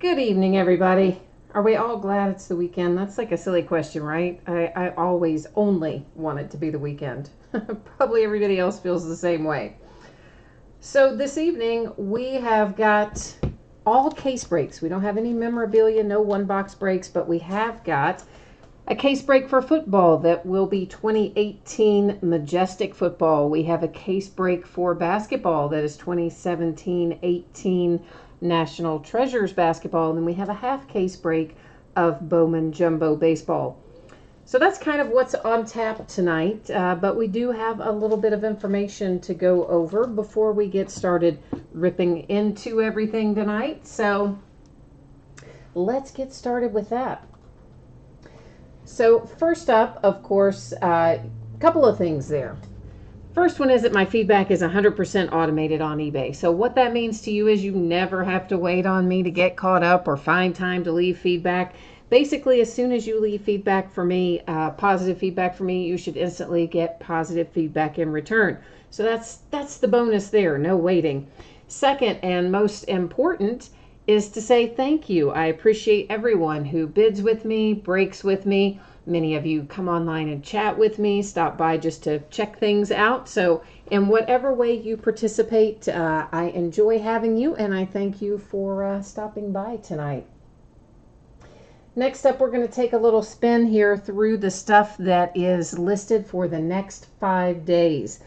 Good evening, everybody. Are we all glad it's the weekend? That's like a silly question, right? I always only want it to be the weekend. Probably everybody else feels the same way. So this evening we have got all case breaks. We don't have any memorabilia, no one box breaks, but we have got a case break for football that will be 2018 Majestic football. We have a case break for basketball that is 2017-18 National Treasures basketball, and then we have a half case break of Bowman Jumbo baseball. So that's kind of what's on tap tonight, but we do have a little bit of information to go over before we get started ripping into everything tonight. So let's get started with that. So first up, of course, a couple of things there. First one is that my feedback is 100% automated on eBay. So what that means to you is you never have to wait on me to get caught up or find time to leave feedback. Basically, as soon as you leave feedback for me, positive feedback for me, you should instantly get positive feedback in return. So that's the bonus there, no waiting. Second, and most important, is to say thank you. I appreciate everyone who bids with me, breaks with me. Many of you come online and chat with me, stop by just to check things out. So in whatever way you participate, I enjoy having you, and I thank you for stopping by tonight. Next up, we're going to take a little spin here through the stuff that is listed for the next 5 days.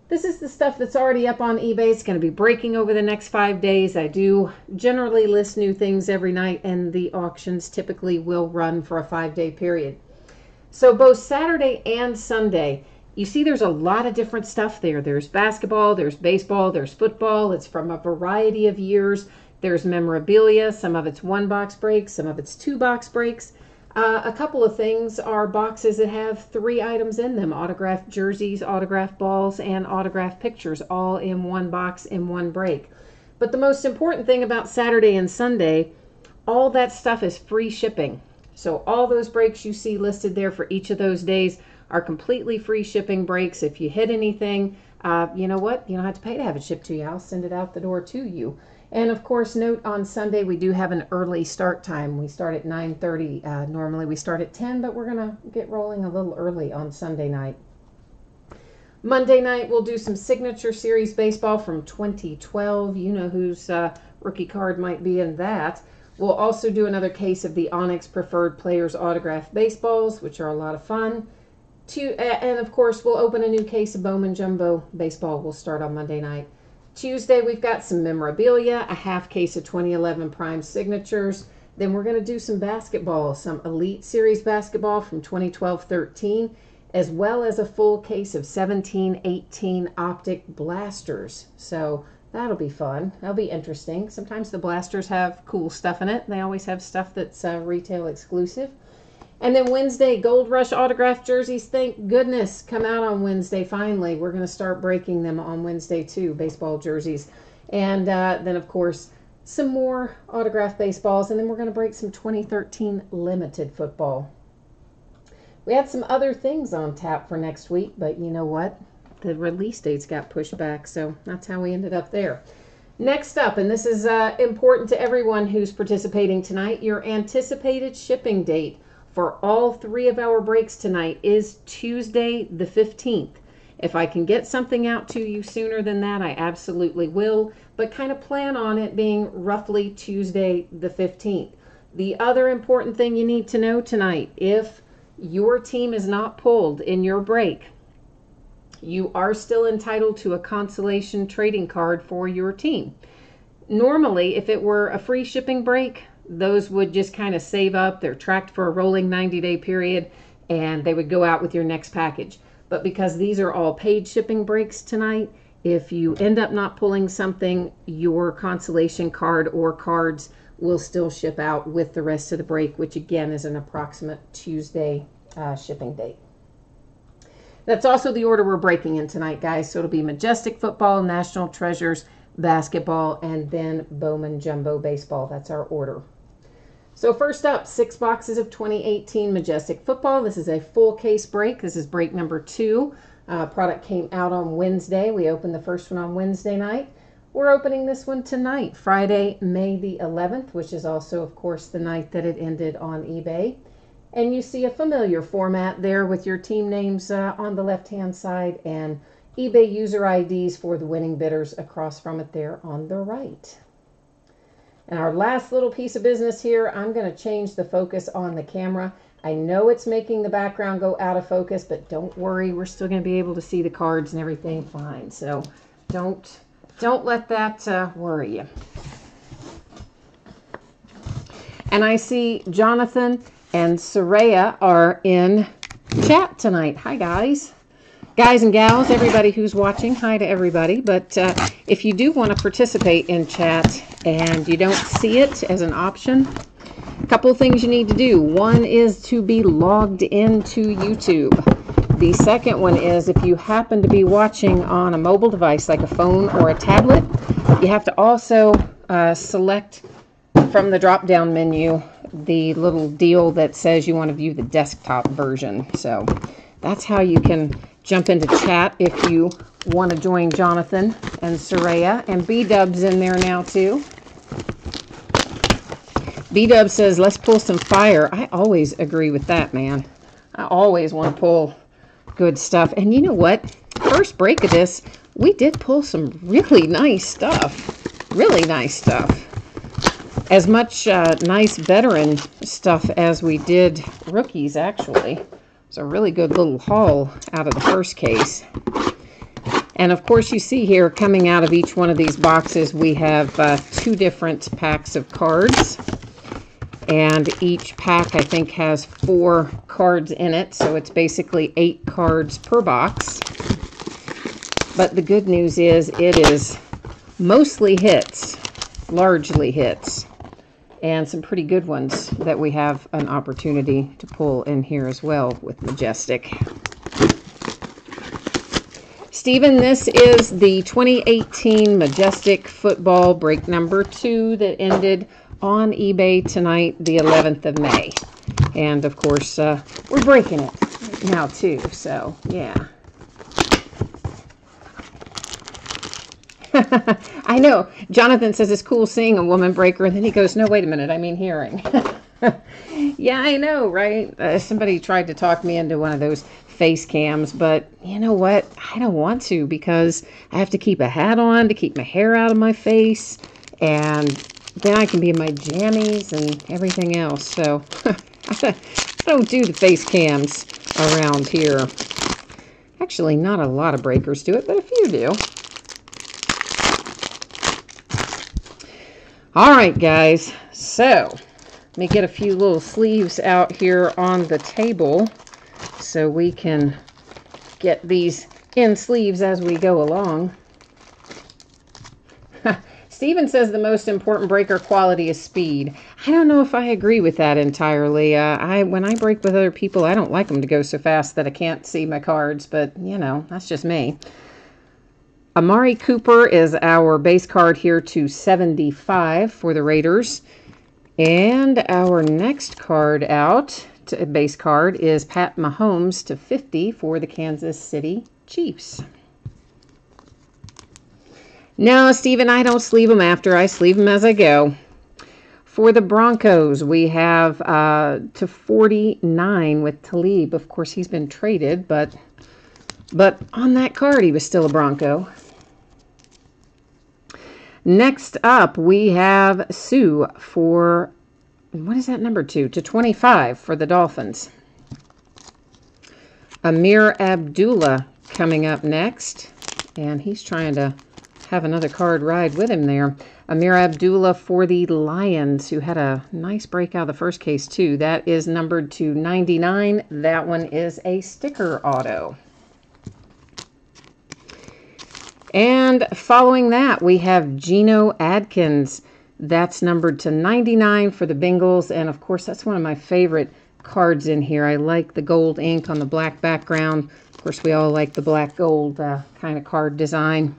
This is the stuff that's already up on eBay. It's going to be breaking over the next 5 days. I do generally list new things every night, and the auctions typically will run for a 5-day period. So both Saturday and Sunday, you see there's a lot of different stuff there. There's basketball, there's baseball, there's football. It's from a variety of years. There's memorabilia. Some of it's one box breaks, some of it's two box breaks. A couple of things are boxes that have 3 items in them: autographed jerseys, autographed balls, and autographed pictures, all in one box in one break. But the most important thing about Saturday and Sunday, all that stuff is free shipping. So all those breaks you see listed there for each of those days are completely free shipping breaks. If you hit anything, you know what? You don't have to pay to have it shipped to you. I'll send it out the door to you. And of course, note on Sunday, we do have an early start time. We start at 9:30. Normally we start at 10, but we're going to get rolling a little early on Sunday night. Monday night, we'll do some Signature Series baseball from 2012. You know whose rookie card might be in that. We'll also do another case of the Onyx Preferred Players Autographed Baseballs, which are a lot of fun. And of course, we'll open a new case of Bowman Jumbo Baseball. We'll start on Monday night. Tuesday, we've got some memorabilia, a half case of 2011 Prime Signatures. Then we're going to do some basketball, some Elite Series basketball from 2012-13, as well as a full case of 17-18 Optic Blasters. So that'll be fun. That'll be interesting. Sometimes the blasters have cool stuff in it. They always have stuff that's retail exclusive. And then Wednesday, Gold Rush autographed jerseys. Thank goodness, come out on Wednesday finally. We're going to start breaking them on Wednesday too, baseball jerseys. And then, of course, some more autographed baseballs. And then we're going to break some 2013 limited football. We had some other things on tap for next week, but you know what? The release dates got pushed back, so that's how we ended up there. Next up, and this is important to everyone who's participating tonight, your anticipated shipping date for all 3 of our breaks tonight is Tuesday the 15th. If I can get something out to you sooner than that, I absolutely will, but kind of plan on it being roughly Tuesday the 15th. The other important thing you need to know tonight, if your team is not pulled in your break, you are still entitled to a consolation trading card for your team. Normally, if it were a free shipping break, those would just kind of save up. They're tracked for a rolling 90-day period, and they would go out with your next package. But because these are all paid shipping breaks tonight, if you end up not pulling something, your consolation card or cards will still ship out with the rest of the break, which again is an approximate Tuesday shipping date. That's also the order we're breaking in tonight, guys. So it'll be Majestic football, National Treasures basketball, and then Bowman Jumbo baseball. That's our order. So first up, 6 boxes of 2018 Majestic football. This is a full case break. This is break number 2. Product came out on Wednesday. We opened the first one on Wednesday night. We're opening this one tonight, Friday, May the 11th, which is also, of course, the night that it ended on eBay. And you see a familiar format there with your team names on the left-hand side and eBay user IDs for the winning bidders across from it there on the right. And our last little piece of business here, I'm going to change the focus on the camera. I know it's making the background go out of focus, but don't worry, we're still going to be able to see the cards and everything fine. So don't let that worry you. And I see Jonathan and Soraya are in chat tonight. Hi, guys. Guys and gals, everybody who's watching, hi to everybody. But if you do want to participate in chat and you don't see it as an option, a couple of things you need to do. One is to be logged into YouTube. The second one is if you happen to be watching on a mobile device like a phone or a tablet, you have to also select from the drop-down menu the little deal that says you want to view the desktop version. So that's how you can jump into chat if you want to join Jonathan and Soraya. And B-Dub's in there now too. B-Dub says, let's pull some fire. I always agree with that, man. I always want to pull good stuff. And you know what? First break of this, we did pull some really nice stuff. Really nice stuff. As much nice veteran stuff as we did rookies, actually. It's a really good little haul out of the first case. And of course you see here coming out of each one of these boxes we have 2 different packs of cards. And each pack I think has 4 cards in it. So it's basically 8 cards per box. But the good news is it is mostly hits. Largely hits. And some pretty good ones that we have an opportunity to pull in here as well with Majestic. Stephen, this is the 2018 Majestic Football break number 2 that ended on eBay tonight, the 11th of May. And of course, we're breaking it now too, so yeah. I know. Jonathan says it's cool seeing a woman breaker, and then he goes, no, wait a minute, I mean hearing. Yeah, I know, right? Somebody tried to talk me into one of those face cams, but you know what? I don't want to because I have to keep a hat on to keep my hair out of my face, and then I can be in my jammies and everything else. So I don't do the face cams around here. Actually, not a lot of breakers do it, but a few do. All right, guys, so let me get a few little sleeves out here on the table so we can get these in sleeves as we go along. Steven says the most important breaker quality is speed. I don't know if I agree with that entirely. When I break with other people, I don't like them to go so fast that I can't see my cards, but, you know, that's just me. Amari Cooper is our base card here to 75 for the Raiders. And our next card out, base card, is Pat Mahomes to 50 for the Kansas City Chiefs. No, Stephen, I don't sleeve them after. I sleeve them as I go. For the Broncos, we have to 49 with Talib. Of course, he's been traded, but on that card, he was still a Bronco. Next up, we have Sue for, what is that number 2? To 25 for the Dolphins. Amir Abdullah coming up next. And he's trying to have another card ride with him there. Amir Abdullah for the Lions, who had a nice break out of the first case too. That is numbered to 99. That one is a sticker auto. And following that, we have Geno Adkins. That's numbered to 99 for the Bengals. And of course, that's one of my favorite cards in here. I like the gold ink on the black background. Of course, we all like the black gold kind of card design.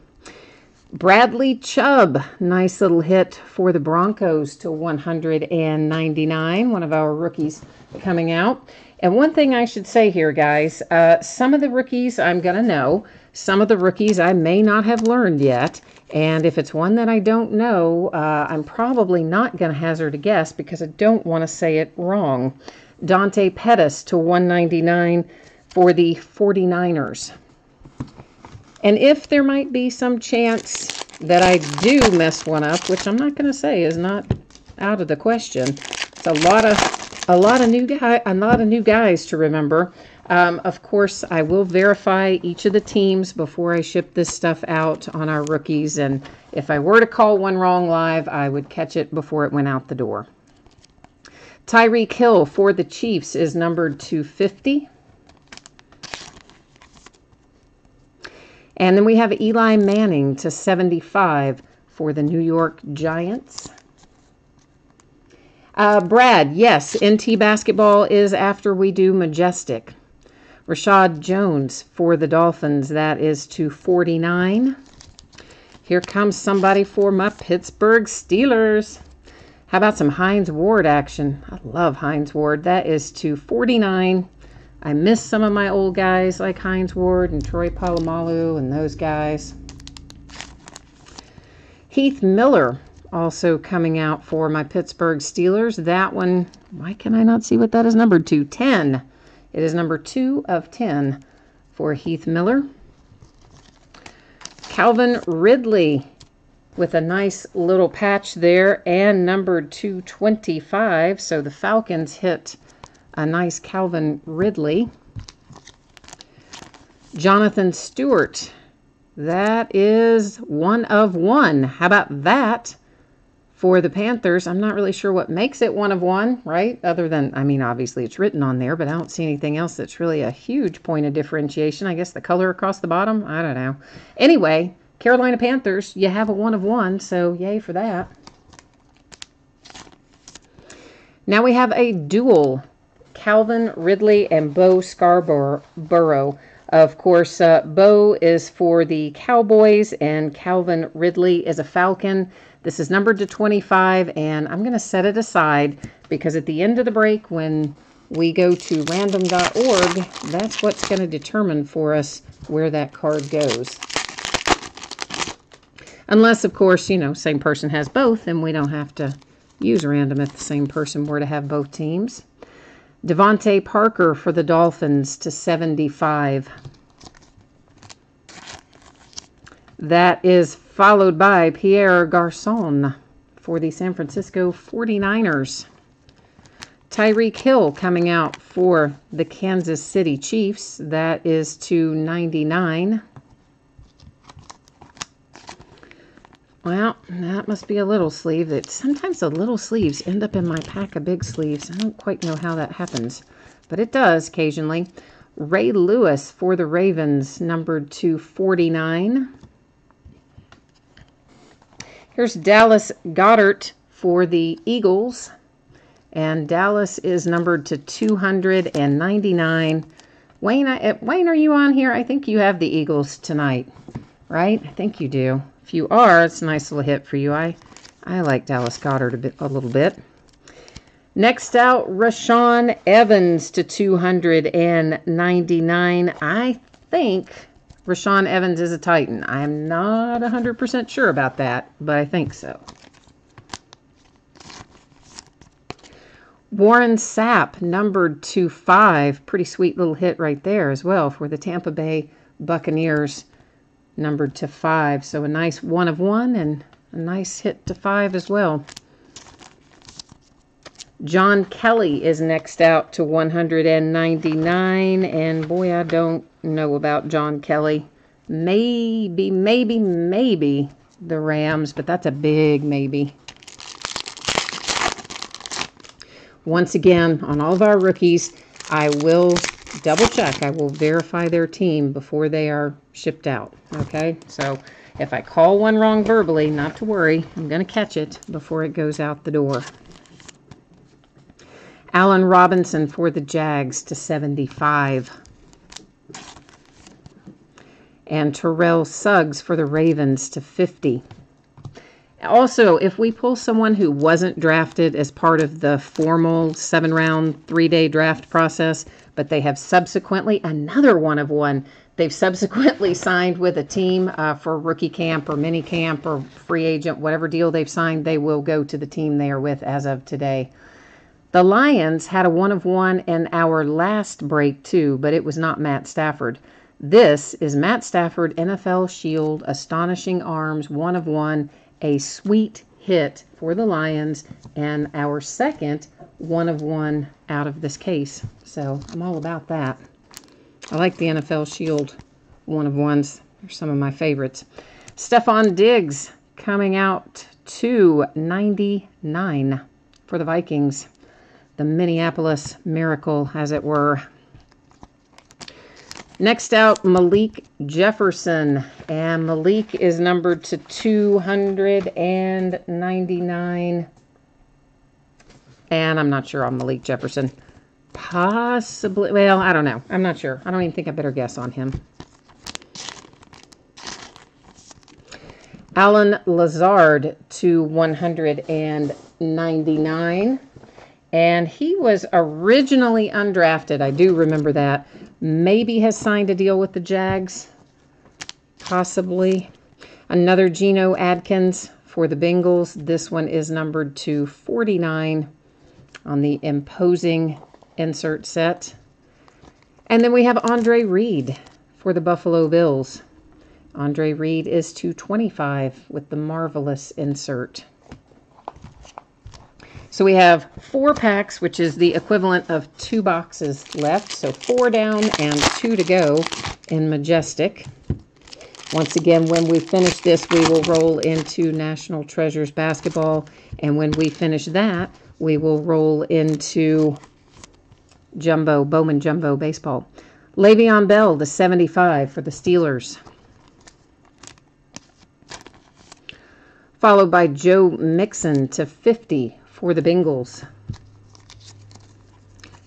Bradley Chubb, nice little hit for the Broncos to 199. One of our rookies coming out. And one thing I should say here, guys, some of the rookies I'm going to know. Some of the rookies I may not have learned yet, And if it's one that I don't know, I'm probably not going to hazard a guess because I don't want to say it wrong. Dante Pettis to 199 for the 49ers. And if there might be some chance that I do mess one up, which I'm not going to say is not out of the question. It's a lot of new guys to remember. Of course, I will verify each of the teams before I ship this stuff out on our rookies. And if I were to call one wrong live, I would catch it before it went out the door. Tyreek Hill for the Chiefs is numbered to 50. And then we have Eli Manning to 75 for the New York Giants. Brad, yes, NT Basketball is after we do Majestic. Rashad Jones for the Dolphins, that is to 49. Here comes somebody for my Pittsburgh Steelers. How about some Hines Ward action? I love Hines Ward. That is to 49. I miss some of my old guys like Hines Ward and Troy Polamalu and those guys. Heath Miller also coming out for my Pittsburgh Steelers. That one, why can I not see what that is numbered to? 10. It is number 2 of 10 for Heath Miller. Calvin Ridley with a nice little patch there and numbered 225. So the Falcons hit a nice Calvin Ridley. Jonathan Stewart. That is 1 of 1. How about that for the Panthers? I'm not really sure what makes it 1 of 1, right? Other than, I mean, obviously it's written on there, but I don't see anything else that's really a huge point of differentiation. I guess the color across the bottom? I don't know. Anyway, Carolina Panthers, you have a 1 of 1, so yay for that. Now we have a dual. Calvin Ridley and Bo Scarborough. Of course, Bo is for the Cowboys and Calvin Ridley is a Falcon. This is numbered to 25, and I'm going to set it aside because at the end of the break, when we go to random.org, that's what's going to determine for us where that card goes. Unless, of course, you know, same person has both, and we don't have to use random if the same person were to have both teams. Devontae Parker for the Dolphins to 75. That is followed by Pierre Garçon for the San Francisco 49ers. Tyreek Hill coming out for the Kansas City Chiefs. That is to 99. Well, that must be a little sleeve. Sometimes the little sleeves end up in my pack of big sleeves. I don't quite know how that happens, but it does occasionally. Ray Lewis for the Ravens, numbered to 49. Here's Dallas Goedert for the Eagles, and Dallas is numbered to 299. Wayne, are you on here? I think you have the Eagles tonight, right? I think you do. If you are, it's a nice little hit for you. I like Dallas Goedert a little bit. Next out, Rashaan Evans to 299. I think Rashaan Evans is a Titan. I'm not 100% sure about that, but I think so. Warren Sapp, numbered to 5. Pretty sweet little hit right there as well for the Tampa Bay Buccaneers. Numbered to 5. So a nice 1 of 1 and a nice hit to 5 as well. John Kelly is next out to 199. And boy, I don't know about John Kelly. Maybe the Rams, but that's a big maybe. Once again, on all of our rookies, I will double check. I will verify their team before they are shipped out. Okay, so if I call one wrong verbally, not to worry. I'm going to catch it before it goes out the door. Allen Robinson for the Jags to 75. And Terrell Suggs for the Ravens to 50. Also, if we pull someone who wasn't drafted as part of the formal 7-round, 3-day draft process, but they have subsequently another 1 of 1, They've subsequently signed with a team for rookie camp or mini camp or free agent, whatever deal they've signed, they will go to the team they are with as of today. The Lions had a 1-of-1 in our last break too, but it was not Matt Stafford. This is Matt Stafford, NFL Shield, Astonishing Arms, 1-of-1, a sweet hit for the Lions, and our second 1-of-1 out of this case. So I'm all about that. I like the NFL Shield 1-of-1s. They're some of my favorites. Stephon Diggs coming out to 99 for the Vikings. The Minneapolis Miracle, as it were. Next out, Malik Jefferson. And Malik is numbered to 299. And I'm not sure on Malik Jefferson. Possibly, well, I don't know. I'm not sure. I don't even think I better guess on him. Allen Lazard to 199. And he was originally undrafted. I do remember that. Maybe has signed a deal with the Jags. Possibly. Another Geno Adkins for the Bengals. This one is numbered to 49 on the imposing insert set. And then we have Andre Reed for the Buffalo Bills. Andre Reed is to 25 with the marvelous insert. So we have 4 packs, which is the equivalent of 2 boxes left. So 4 down and 2 to go in Majestic. Once again, when we finish this, we will roll into National Treasures Basketball. And when we finish that, we will roll into Jumbo, Bowman Jumbo Baseball. Le'Veon Bell, the 75 for the Steelers. Followed by Joe Mixon to 50 for the Bengals.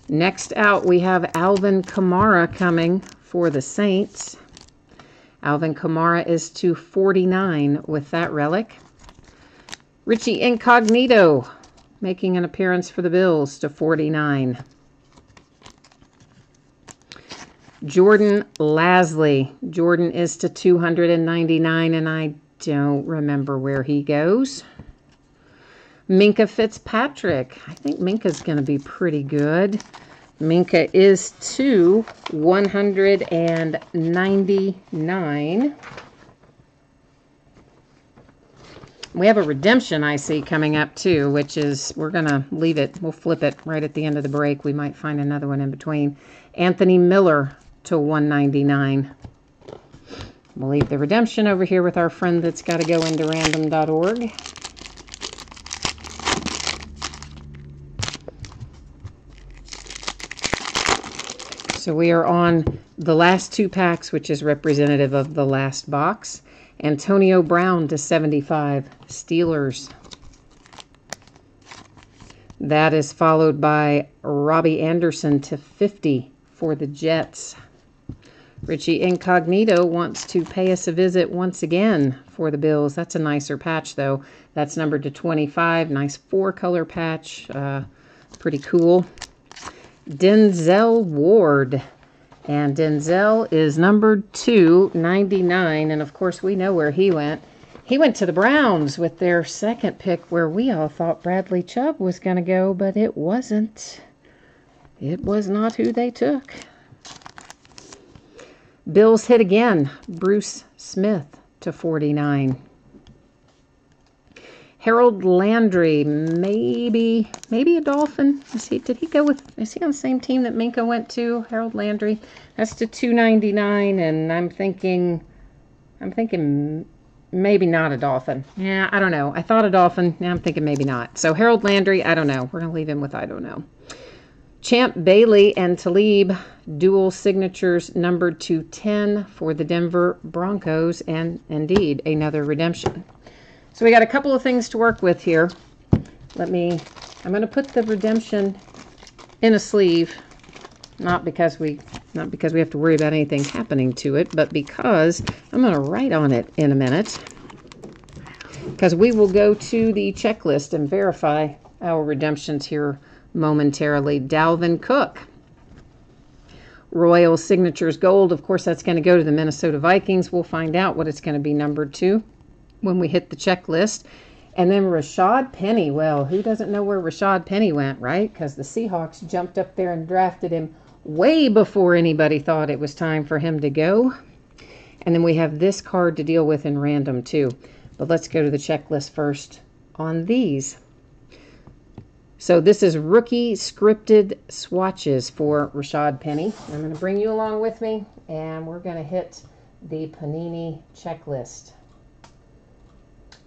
Next out, we have Alvin Kamara coming for the Saints. Alvin Kamara is to 49 with that relic. Richie Incognito making an appearance for the Bills to 49. Jordan Lasley. Jordan is to 299, and I don't remember where he goes. Minkah Fitzpatrick. I think Minka's going to be pretty good. Minkah is to 199. We have a redemption I see coming up too, which is, we're going to leave it. We'll flip it right at the end of the break. We might find another one in between. Anthony Miller to 199. We'll leave the redemption over here with our friend that's got to go into random.org. So we are on the last 2 packs, which is representative of the last box. Antonio Brown to 75, Steelers. That is followed by Robbie Anderson to 50 for the Jets. Richie Incognito wants to pay us a visit once again for the Bills. That's a nicer patch, though. That's numbered to 25. Nice 4-color patch. Pretty cool. Denzel Ward. And Denzel is numbered to 99. And, of course, we know where he went. He went to the Browns with their second pick, where we all thought Bradley Chubb was going to go, but it wasn't. It was not who they took. Bills hit again. Bruce Smith to 49. Harold Landry, maybe a Dolphin. Did he go with? Is he on the same team that Minkah went to? Harold Landry. That's to 299, and I'm thinking maybe not a Dolphin. Yeah, I don't know. I thought a Dolphin. Now I'm thinking maybe not. So Harold Landry, I don't know. We're gonna leave him with I don't know. Champ Bailey and Talib, dual signatures numbered to 10 for the Denver Broncos, and indeed another redemption. So we got a couple of things to work with here. I'm going to put the redemption in a sleeve, not because we have to worry about anything happening to it, but because I'm going to write on it in a minute, because we will go to the checklist and verify our redemptions here momentarily. Dalvin Cook. Royal Signatures Gold. Of course, that's going to go to the Minnesota Vikings. We'll find out what it's going to be numbered to when we hit the checklist. And then Rashad Penny. Well, who doesn't know where Rashad Penny went, right? Because the Seahawks jumped up there and drafted him way before anybody thought it was time for him to go. And then we have this card to deal with in random too. But let's go to the checklist first on these. So this is rookie scripted swatches for Rashad Penny. I'm going to bring you along with me, and we're going to hit the Panini checklist.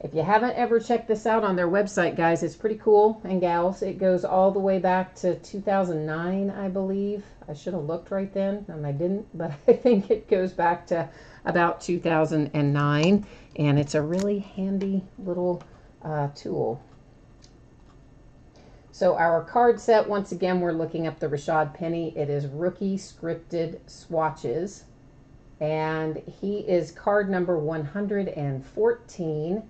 If you haven't ever checked this out on their website, guys, it's pretty cool, and gals. It goes all the way back to 2009, I believe. I should have looked right then, and I didn't, but I think it goes back to about 2009, and it's a really handy little tool. So our card set, once again, we're looking up the Rashad Penny. It is rookie scripted swatches, and he is card number 114.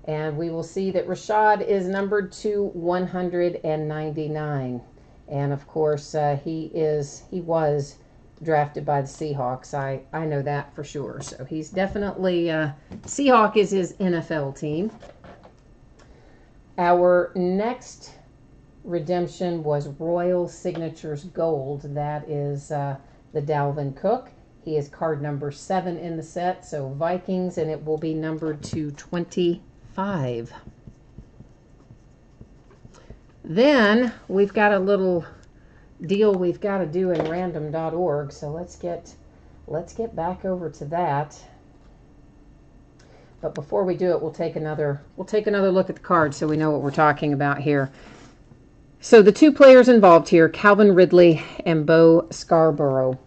And we will see that Rashad is numbered to 199. And of course, he was drafted by the Seahawks. I know that for sure. So he's definitely, Seahawk is his NFL team. Our next redemption was Royal Signatures Gold. That is the Dalvin Cook. He is card number 7 in the set. So Vikings, and it will be numbered to 25. Then we've got a little deal we've got to do in random.org. So let's get back over to that. But before we do it, we'll take another look at the card so we know what we're talking about here. So the two players involved here, Calvin Ridley and Bo Scarborough.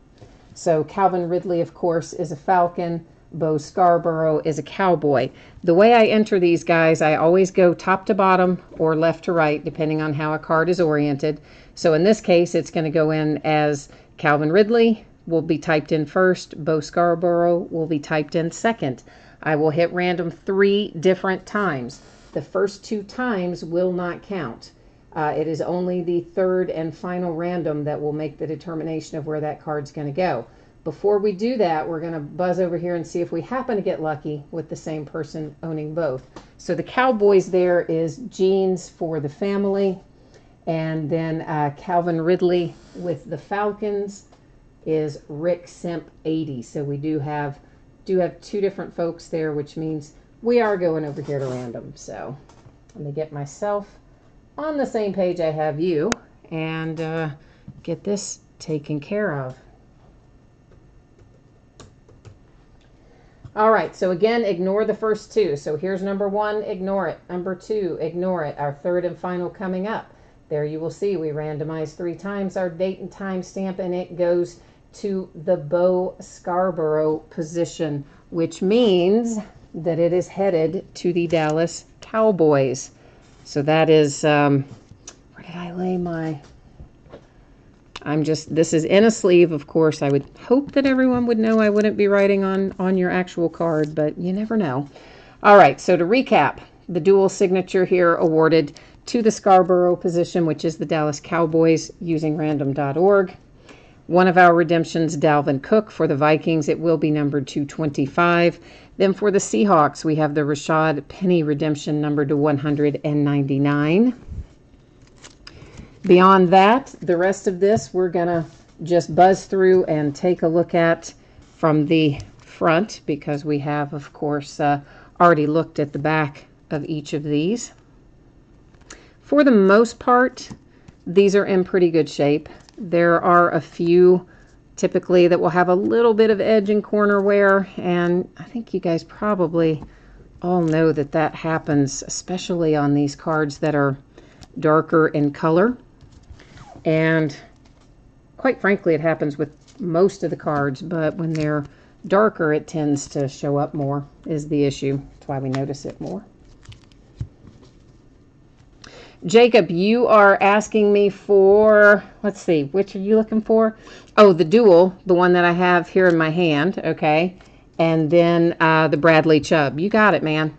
So Calvin Ridley, of course, is a Falcon. Bo Scarborough is a Cowboy. The way I enter these guys, I always go top to bottom or left to right, depending on how a card is oriented. So in this case, it's going to go in as Calvin Ridley will be typed in first. Bo Scarborough will be typed in second. I will hit random 3 different times. The first 2 times will not count. It is only the third and final random that will make the determination of where that card's going to go. Before we do that, we're going to buzz over here and see if we happen to get lucky with the same person owning both. So the Cowboys there is Jeans for the family. And then Calvin Ridley with the Falcons is Rick Simp 80. So we do have 2 different folks there, which means we are going over here to random. So let me get myself on the same page I have you and get this taken care of. All right, so again, ignore the first 2. So here's number 1, ignore it. Number 2, ignore it. Our third and final coming up. There you will see we randomized 3 times our date and time stamp, and it goes to the Bo Scarborough position, which means that it is headed to the Dallas Cowboys. So that is, where did I lay my... this is in a sleeve, of course. I would hope that everyone would know I wouldn't be writing on your actual card, but you never know. All right, so to recap, the dual signature here awarded to the Scarborough position, which is the Dallas Cowboys, using random.org. One of our redemptions, Dalvin Cook for the Vikings. It will be numbered to 25. Then for the Seahawks, we have the Rashad Penny redemption numbered to 199. Beyond that, the rest of this we're going to just buzz through and take a look at from the front, because we have, of course, already looked at the back of each of these. For the most part, these are in pretty good shape. There are a few typically that will have a little bit of edge and corner wear, and I think you guys probably all know that that happens, especially on these cards that are darker in color. And quite frankly, it happens with most of the cards, but when they're darker, it tends to show up more, is the issue. That's why we notice it more. Jacob, you are asking me for, let's see, which are you looking for? Oh, the dual, the one that I have here in my hand, okay. And then the Bradley Chubb. You got it, man.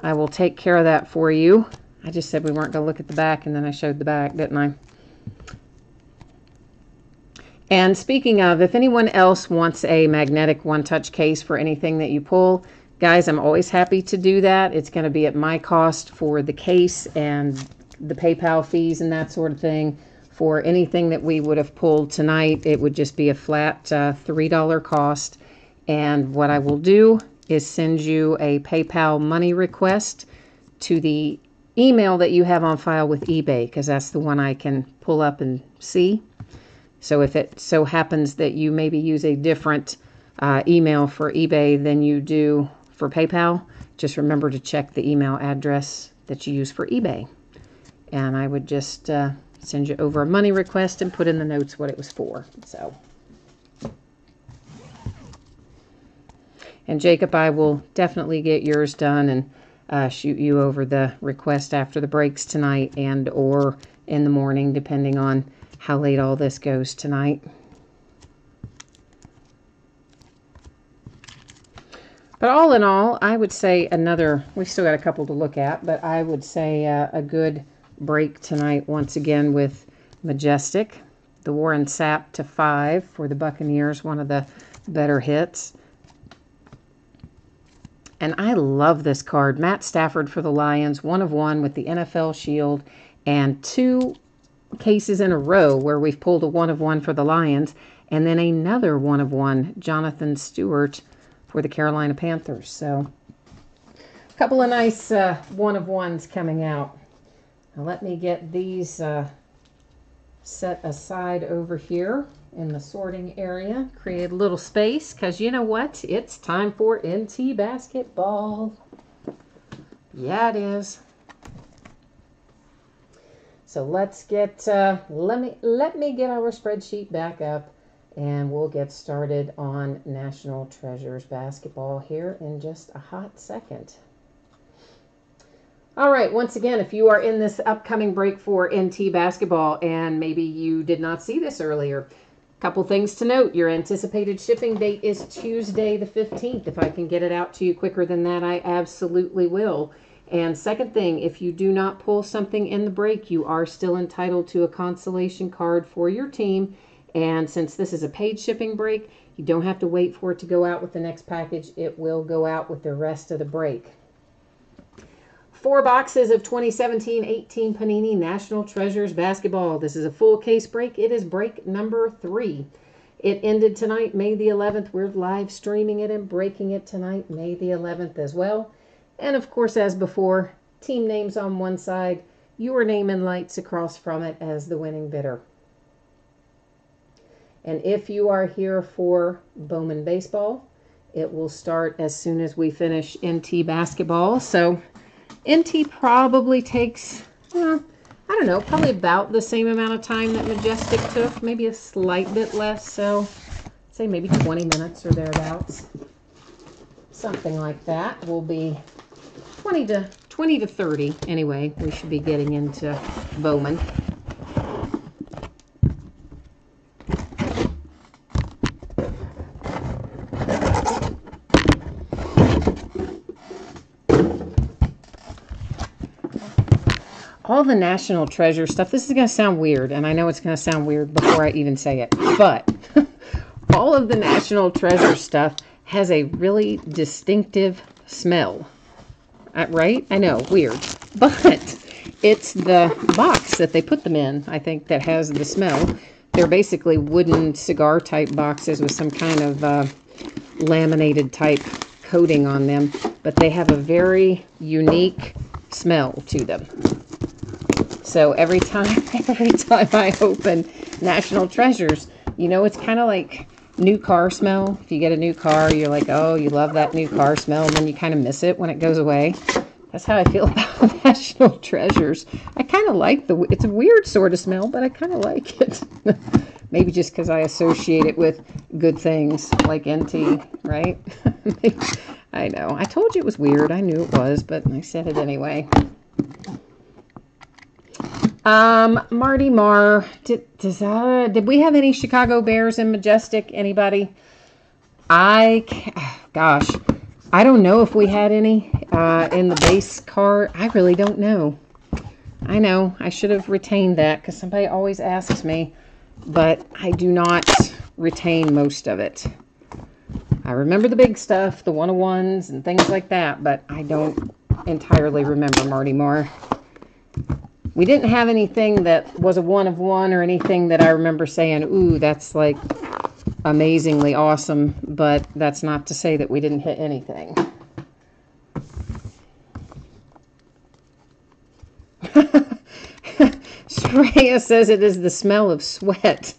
I will take care of that for you. I just said we weren't going to look at the back, and then I showed the back, didn't I? And speaking of, if anyone else wants a magnetic one-touch case for anything that you pull, guys, I'm always happy to do that. It's going to be at my cost for the case and the PayPal fees and that sort of thing. For anything that we would have pulled tonight, it would just be a flat $3 cost. And what I will do is send you a PayPal money request to the email that you have on file with eBay, because that's the one I can pull up and see. So if it so happens that you maybe use a different email for eBay than you do for PayPal, just remember to check the email address that you use for eBay. And I would just send you over a money request and put in the notes what it was for. So, and Jacob, I will definitely get yours done and shoot you over the request after the breaks tonight and or in the morning, depending on how late all this goes tonight. But all in all, I would say we've still got a couple to look at, but I would say a good break tonight once again with Majestic. The Warren Sapp to 5 for the Buccaneers, one of the better hits. And I love this card. Matt Stafford for the Lions, 1 of 1 with the NFL Shield, and 2 cases in a row where we've pulled a 1 of 1 for the Lions, and then another 1 of 1, Jonathan Stewart for the Carolina Panthers. So a couple of nice 1 of 1s coming out. Now let me get these set aside over here in the sorting area. Create a little space, because you know what? It's time for NT basketball. Yeah, it is. So let's get, let me get our spreadsheet back up, and we'll get started on National Treasures basketball here in just a hot second. All right, once again, if you are in this upcoming break for NT basketball and maybe you did not see this earlier, couple things to note. Your anticipated shipping date is Tuesday the 15th. If I can get it out to you quicker than that, I absolutely will. And second thing, if you do not pull something in the break, you are still entitled to a consolation card for your team. And since this is a paid shipping break, you don't have to wait for it to go out with the next package. It will go out with the rest of the break. 4 boxes of 2017-18 Panini National Treasures basketball. This is a full case break. It is break number 3. It ended tonight, May the 11th. We're live streaming it and breaking it tonight, May the 11th as well. And of course, as before, team names on one side, your name in lights across from it as the winning bidder. And if you are here for Bowman Baseball, it will start as soon as we finish NT basketball. So NT probably takes, I don't know, probably about the same amount of time that Majestic took, maybe a slight bit less. So I'd say maybe 20 minutes or thereabouts. Something like that will be 20 to 30 anyway. We should be getting into Bowman. All the National Treasure stuff, this is going to sound weird, and I know it's going to sound weird before I even say it, but all of the National Treasure stuff has a really distinctive smell. Right? I know, weird. But it's the box that they put them in, I think, that has the smell. They're basically wooden cigar type boxes with some kind of laminated type coating on them, but they have a very unique smell to them. So every time I open National Treasures, you know, it's kind of like new car smell. If you get a new car, you're like, oh, you love that new car smell, and then you kind of miss it when it goes away. That's how I feel about National Treasures. I kind of like it's a weird sort of smell, but I kind of like it. Maybe just because I associate it with good things like NT, right? I know. I told you it was weird. I knew it was, but I said it anyway. Marty Marr, did we have any Chicago Bears in Majestic? Anybody? Gosh, I don't know if we had any in the base card. I really don't know. I know, I should have retained that because somebody always asks me, but I do not retain most of it. I remember the big stuff, the 101s and things like that, but I don't entirely remember Marty Moore. We didn't have anything that was a 1 of 1 or anything that I remember saying, ooh, that's like amazingly awesome, but that's not to say that we didn't hit anything. Shreya says it is the smell of sweat.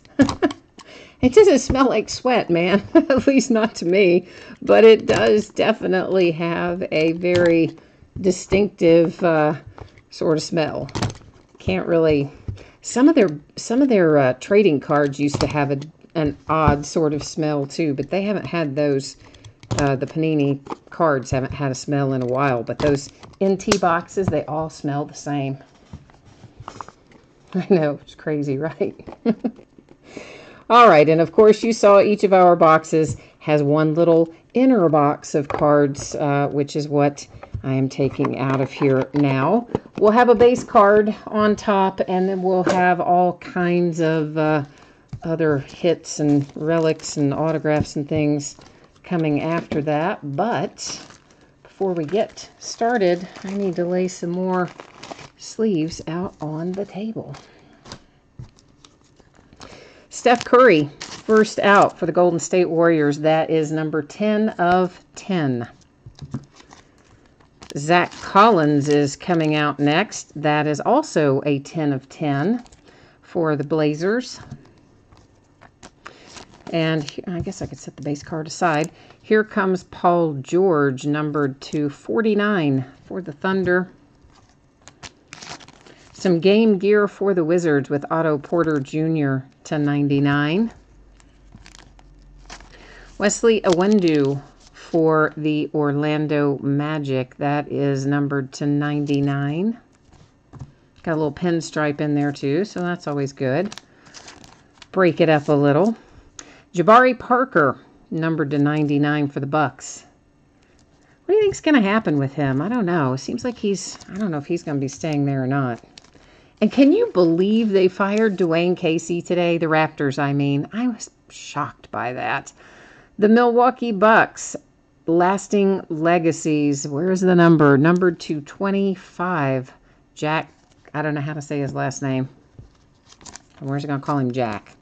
It doesn't smell like sweat, man. At least not to me. But it does definitely have a very distinctive sort of smell. Can't really. Some of their trading cards used to have an odd sort of smell too, but they haven't had those. The Panini cards haven't had a smell in a while, but those NT boxes, they all smell the same. I know, it's crazy, right? All right, and of course you saw each of our boxes has one little inner box of cards, which is what I am taking out of here now. We'll have a base card on top, and then we'll have all kinds of other hits and relics and autographs and things coming after that. But before we get started, I need to lay some more sleeves out on the table. Steph Curry, first out for the Golden State Warriors. That is number 10 of 10. Zach Collins is coming out next. That is also a 10 of 10 for the Blazers. And I guess I could set the base card aside. Here comes Paul George, numbered to 49 for the Thunder. Some game gear for the Wizards with Otto Porter Jr. to 99. Wesley Iwundu for the Orlando Magic. That is numbered to 99. Got a little pinstripe in there too, so that's always good. Break it up a little. Jabari Parker, numbered to 99 for the Bucks. What do you think's going to happen with him? I don't know. It seems like I don't know if he's going to be staying there or not. And can you believe they fired Dwayne Casey today? The Raptors, I mean. I was shocked by that. The Milwaukee Bucks, lasting legacies. Where's the number? Numbered to 25. Jack, I don't know how to say his last name. Where's he going to call him Jack?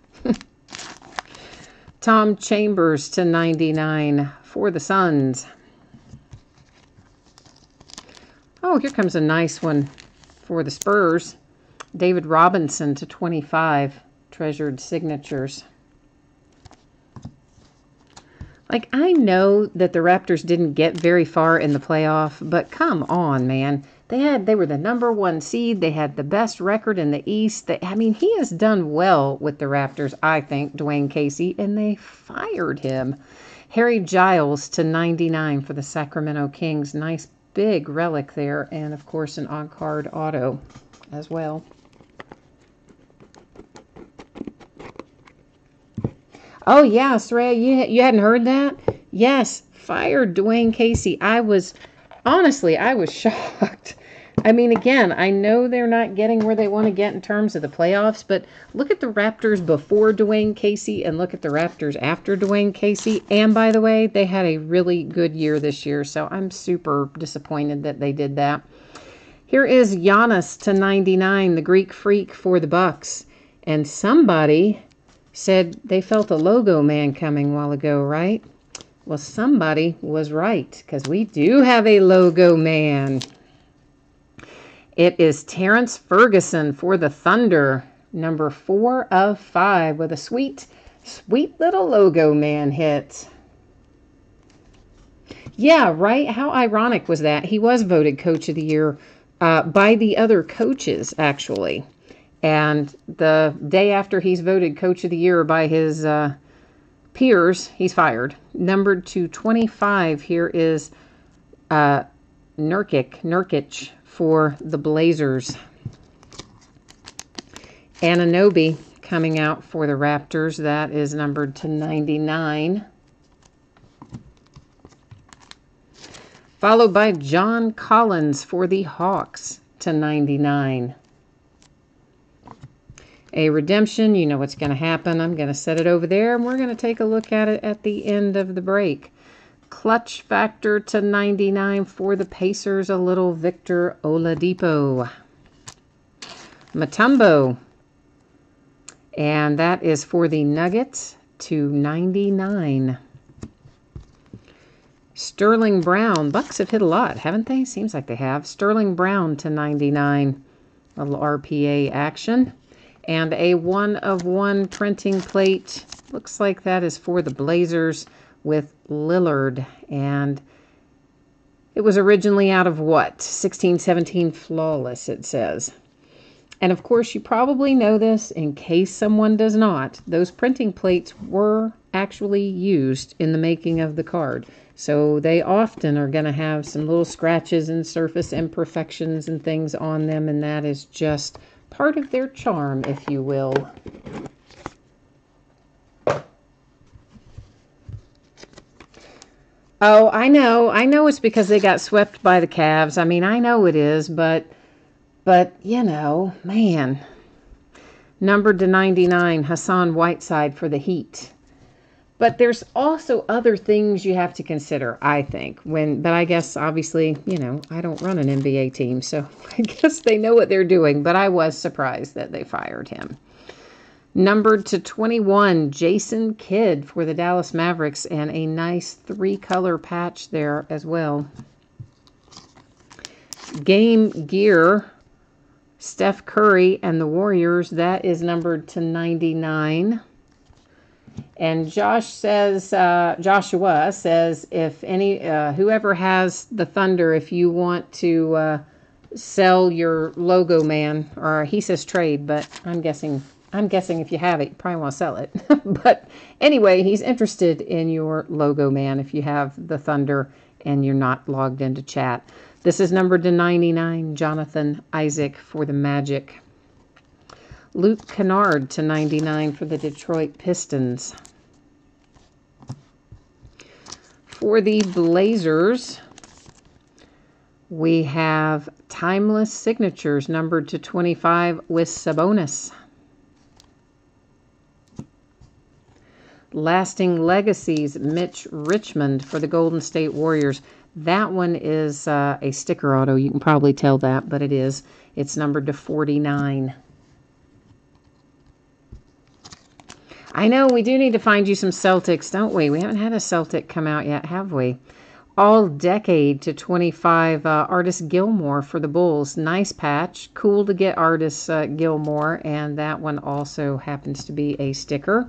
Tom Chambers to 99 for the Suns. Oh, here comes a nice one for the Spurs. David Robinson to 25, treasured signatures. Like, I know that the Raptors didn't get very far in the playoff, but come on, man. They were the number 1 seed. They had the best record in the East. I mean, he has done well with the Raptors, I think, Dwayne Casey, and they fired him. Harry Giles to 99 for the Sacramento Kings. Nice big relic there, and of course an on-card auto as well. Oh, yeah, Saraya, you hadn't heard that? Yes, fired Dwayne Casey. I was shocked. I mean, again, I know they're not getting where they want to get in terms of the playoffs, but look at the Raptors before Dwayne Casey and look at the Raptors after Dwayne Casey. And by the way, they had a really good year this year, so I'm super disappointed that they did that. Here is Giannis to 99, the Greek Freak for the Bucks. And somebody said they felt a logo man coming a while ago, right? Well, somebody was right, because we do have a logo man. It is Terrence Ferguson for the Thunder, number 4 of 5, with a sweet, sweet little logo man hit. Yeah, right? How ironic was that? He was voted Coach of the Year by the other coaches, actually. And the day after he's voted Coach of the Year by his peers, he's fired. Numbered to 25, here is Nurkic for the Blazers. Anunoby coming out for the Raptors. That is numbered to 99. Followed by John Collins for the Hawks to 99. A redemption, you know what's going to happen. I'm going to set it over there, and we're going to take a look at it at the end of the break. Clutch factor to 99 for the Pacers, a little Victor Oladipo. Mutombo, and that is for the Nuggets to 99. Sterling Brown. Bucks have hit a lot, haven't they? Seems like they have. Sterling Brown to 99. A little RPA action. And a 1-of-1 printing plate. Looks like that is for the Blazers with Lillard. And it was originally out of what? 16-17 flawless, it says. And of course, you probably know this in case someone does not. Those printing plates were actually used in the making of the card. So they often are going to have some little scratches and surface imperfections and things on them. And that is just part of their charm, if you will. Oh, I know. I know it's because they got swept by the Cavs. I mean, I know it is, but you know, man. Numbered to 99, Hassan Whiteside for the Heat. But there's also other things you have to consider, I think. But I guess, obviously, you know, I don't run an NBA team, so I guess they know what they're doing. But I was surprised that they fired him. Numbered to 21, Jason Kidd for the Dallas Mavericks, and a nice 3-color patch there as well. Game Gear, Steph Curry and the Warriors, that is numbered to 99. And Joshua says, if whoever has the Thunder, if you want to sell your logo man, or he says trade, but I'm guessing if you have it, you probably want to sell it. But anyway, he's interested in your logo man if you have the Thunder and you're not logged into chat. This is numbered to 99, Jonathan Isaac for the Magic. Luke Kennard to 99 for the Detroit Pistons. For the Blazers, we have Timeless Signatures numbered to 25 with Sabonis. Lasting Legacies, Mitch Richmond for the Golden State Warriors. That one is a sticker auto. You can probably tell that, but it is. It's numbered to 49. I know we do need to find you some Celtics, don't we? We haven't had a Celtic come out yet, have we? All Decade to 25, Artis Gilmore for the Bulls. Nice patch. Cool to get Artis Gilmore, and that one also happens to be a sticker.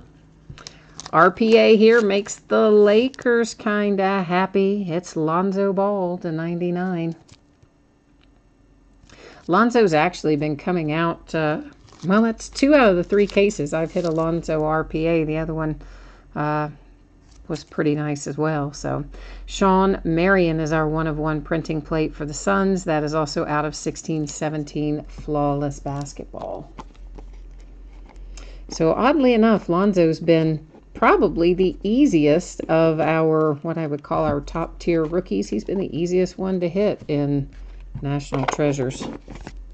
RPA here makes the Lakers kind of happy. It's Lonzo Ball to 99. Lonzo's actually been coming out, well, that's 2 out of the 3 cases. I've hit a Lonzo RPA. The other one was pretty nice as well. So Sean Marion is our 1-of-1 printing plate for the Suns. That is also out of 16-17 flawless basketball. So oddly enough, Lonzo's been probably the easiest of our, what I would call our top tier rookies. He's been the easiest one to hit in National Treasures.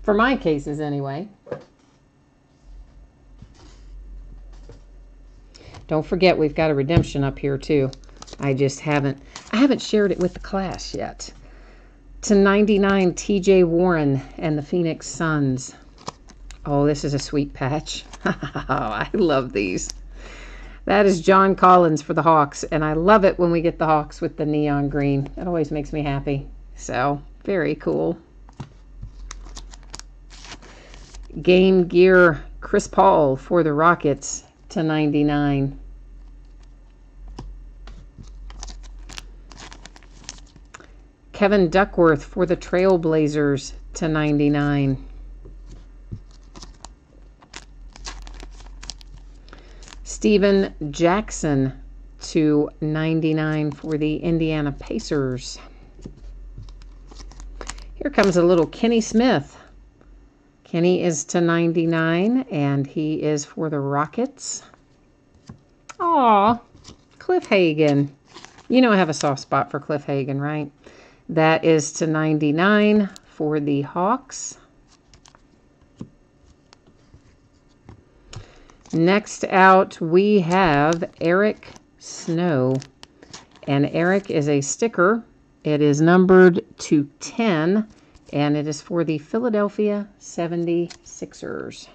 For my cases, anyway. Don't forget, we've got a redemption up here, too. I haven't shared it with the class yet. To 99, TJ Warren and the Phoenix Suns. Oh, this is a sweet patch. I love these. That is John Collins for the Hawks, and I love it when we get the Hawks with the neon green. That always makes me happy. So, very cool. Game Gear, Chris Paul for the Rockets to 99. Kevin Duckworth for the Trailblazers to 99. Steven Jackson to 99 for the Indiana Pacers. Here comes a little Kenny Smith. Kenny is to 99, and he is for the Rockets. Aw, Cliff Hagan. You know I have a soft spot for Cliff Hagan, right? That is to 99 for the Hawks. Next out, we have Eric Snow. And Eric is a sticker. It is numbered to 10, and it is for the Philadelphia 76ers.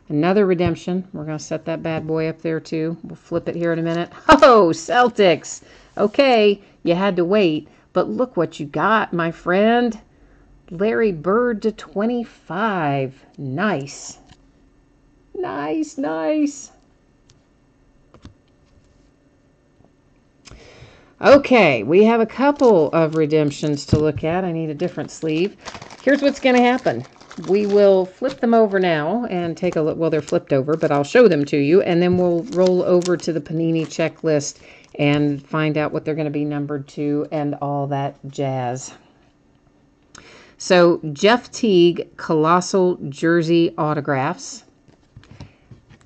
Another redemption. We're going to set that bad boy up there too. We'll flip it here in a minute. Oh, Celtics. Okay, you had to wait, but look what you got, my friend. Larry Bird to 25. Nice. Nice, nice. Okay, we have a couple of redemptions to look at. I need a different sleeve. Here's what's going to happen. We will flip them over now and take a look. Well, they're flipped over, but I'll show them to you. And then we'll roll over to the Panini checklist and find out what they're going to be numbered to and all that jazz. So, Jeff Teague, Colossal Jersey Autographs.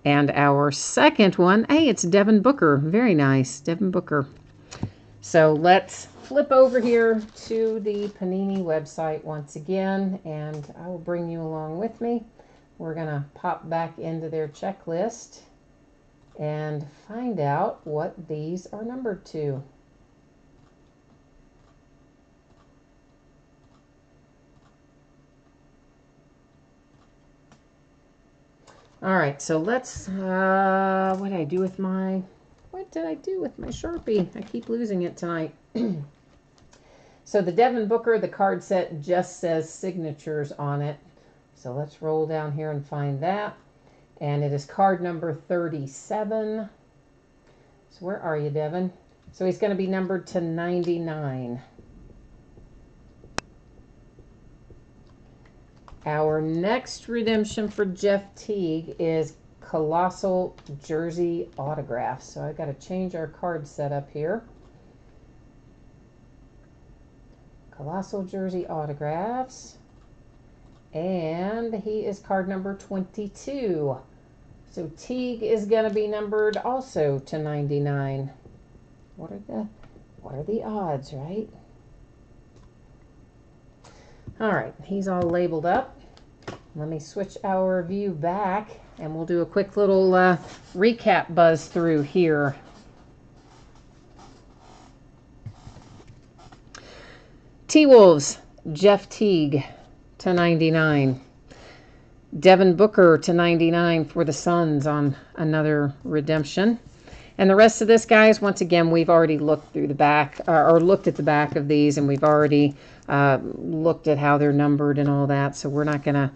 And our second one, hey, it's Devin Booker. Very nice, Devin Booker. So let's flip over here to the Panini website once again, and I will bring you along with me. We're going to pop back into their checklist and find out what these are numbered to. All right, so let's, what did I do with my Sharpie? I keep losing it tonight. So the Devin Booker, the card set just says signatures on it. So let's roll down here and find that. And it is card number 37. So where are you, Devin? So he's going to be numbered to 99. Our next redemption for Jeff Teague is Colossal Jersey Autographs. So I've got to change our card setup here. Colossal Jersey Autographs. And he is card number 22. So Teague is going to be numbered also to 99. What are the odds, right? All right, he's all labeled up. Let me switch our view back, and we'll do a quick little recap buzz through here. T-Wolves, Jeff Teague to 99. Devin Booker to 99 for the Suns on another redemption. And the rest of this, guys, once again, we've already looked through the back, or looked at the back of these, and we've already looked at how they're numbered and all that. So we're not gonna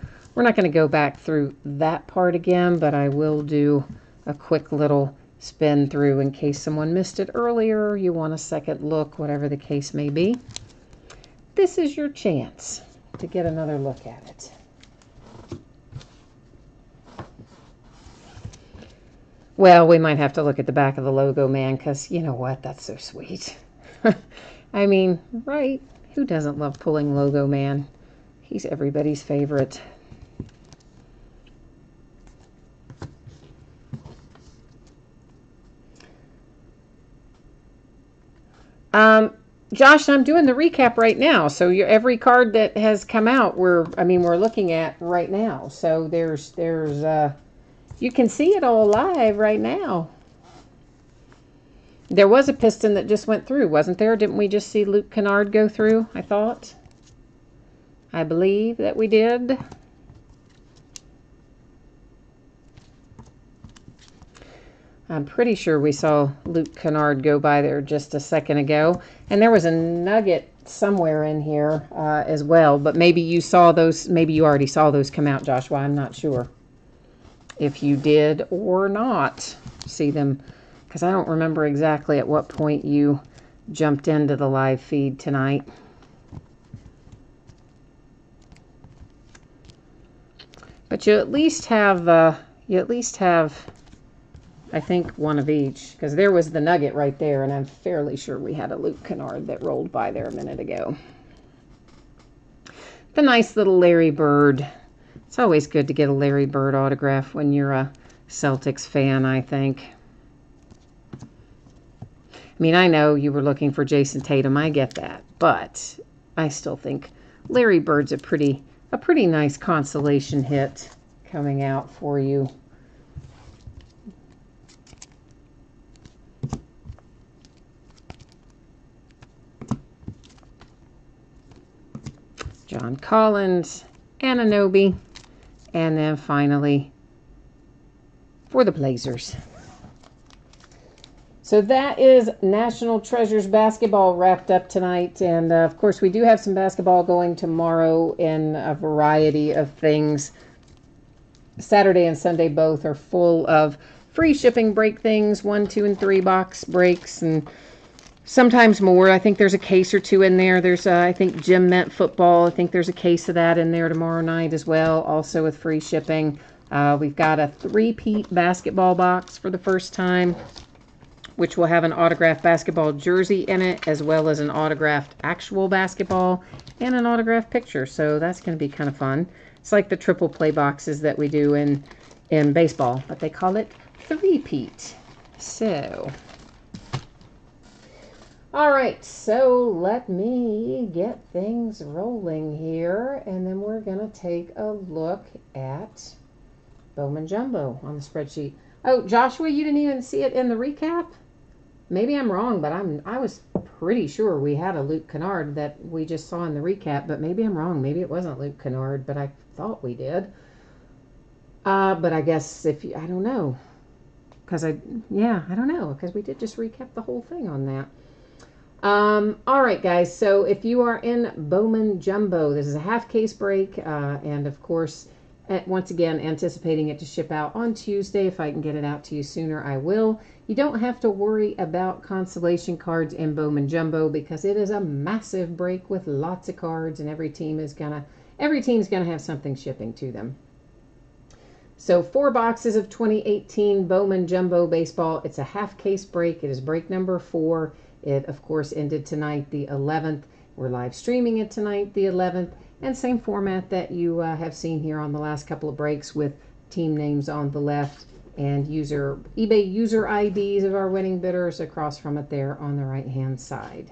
go back through that part again, but I will do a quick little spin through in case someone missed it earlier, you want a second look, whatever the case may be. This is your chance to get another look at it. Well, we might have to look at the back of the logo, man, because you know what? That's so sweet. I mean, right? Who doesn't love pulling Logo Man? He's everybody's favorite. Josh, I'm doing the recap right now. So every card that has come out, we're looking at right now. So there's you can see it all live right now. There was a piston that just went through, wasn't there? Didn't we just see Luke Kennard go through, I thought? I believe that we did. I'm pretty sure we saw Luke Kennard go by there just a second ago. And there was a nugget somewhere in here as well. But maybe you saw those, maybe you already saw those come out, Joshua. I'm not sure if you did or not see them, because I don't remember exactly at what point you jumped into the live feed tonight. But you at least have I think one of each, because there was the nugget right there, and I'm fairly sure we had a Luke Kennard that rolled by there a minute ago. The nice little Larry Bird. It's always good to get a Larry Bird autograph when you're a Celtics fan, I think. I mean, I know you were looking for Jason Tatum, I get that, but I still think Larry Bird's a pretty nice consolation hit coming out for you. John Collins, Anunoby, and then finally for the Blazers. So that is National Treasures basketball wrapped up tonight. And of course, we do have some basketball going tomorrow in a variety of things. Saturday and Sunday both are full of free shipping break things, 1, 2, and 3 box breaks, and sometimes more. I think there's a case or two in there. There's, I think, Gym Mint football. I think there's a case of that in there tomorrow night as well, also with free shipping. We've got a 3-peat basketball box for the first time, which will have an autographed basketball jersey in it, as well as an autographed actual basketball and an autographed picture. So that's going to be kind of fun. It's like the triple play boxes that we do in baseball, but they call it 3-peat. So, all right, so let me get things rolling here, and then we're going to take a look at Bowman Jumbo on the spreadsheet. Oh, Joshua, you didn't even see it in the recap? Maybe I'm wrong, but I was pretty sure we had a Luke Kennard that we just saw in the recap, but maybe I'm wrong. Maybe it wasn't Luke Kennard, but I thought we did. But I guess I don't know. I don't know, because we did just recap the whole thing on that. All right, guys, so if you are in Bowman Jumbo, this is a half case break, and of course, once again, anticipating it to ship out on Tuesday. If I can get it out to you sooner, I will. You don't have to worry about consolation cards in Bowman Jumbo because it is a massive break with lots of cards, and every team's gonna have something shipping to them. So 4 boxes of 2018 Bowman Jumbo Baseball. It's a half case break. It is break number 4. It, of course, ended tonight, the 11th. We're live streaming it tonight, the 11th. And same format that you have seen here on the last couple of breaks with team names on the left and eBay user IDs of our winning bidders across from it there on the right-hand side.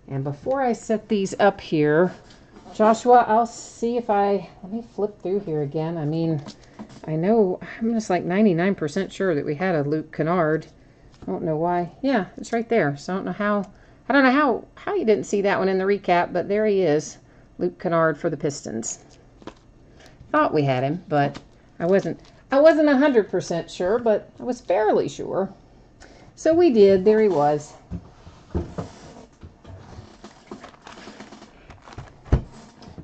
And before I set these up here, Joshua, I'll see if let me flip through here again. I mean, I know, I'm just like 99% sure that we had a Luke Kennard. I don't know why. Yeah, it's right there. So I don't know how you didn't see that one in the recap, but there he is. Luke Kennard for the Pistons. Thought we had him, but I wasn't 100% sure, but I was fairly sure. So we did. There he was.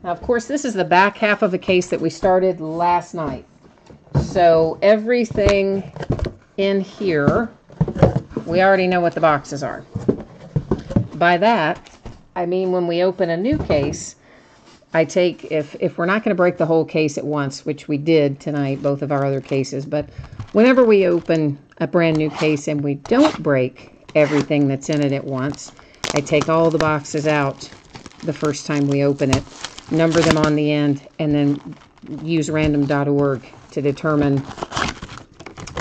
Now, of course, this is the back half of a case that we started last night. So everything in here, we already know what the boxes are. By that, I mean when we open a new case, I take, if we're not going to break the whole case at once, which we did tonight, both of our other cases, but whenever we open a brand new case and we don't break everything that's in it at once, I take all the boxes out the first time we open it, number them on the end, and then use random.org to determine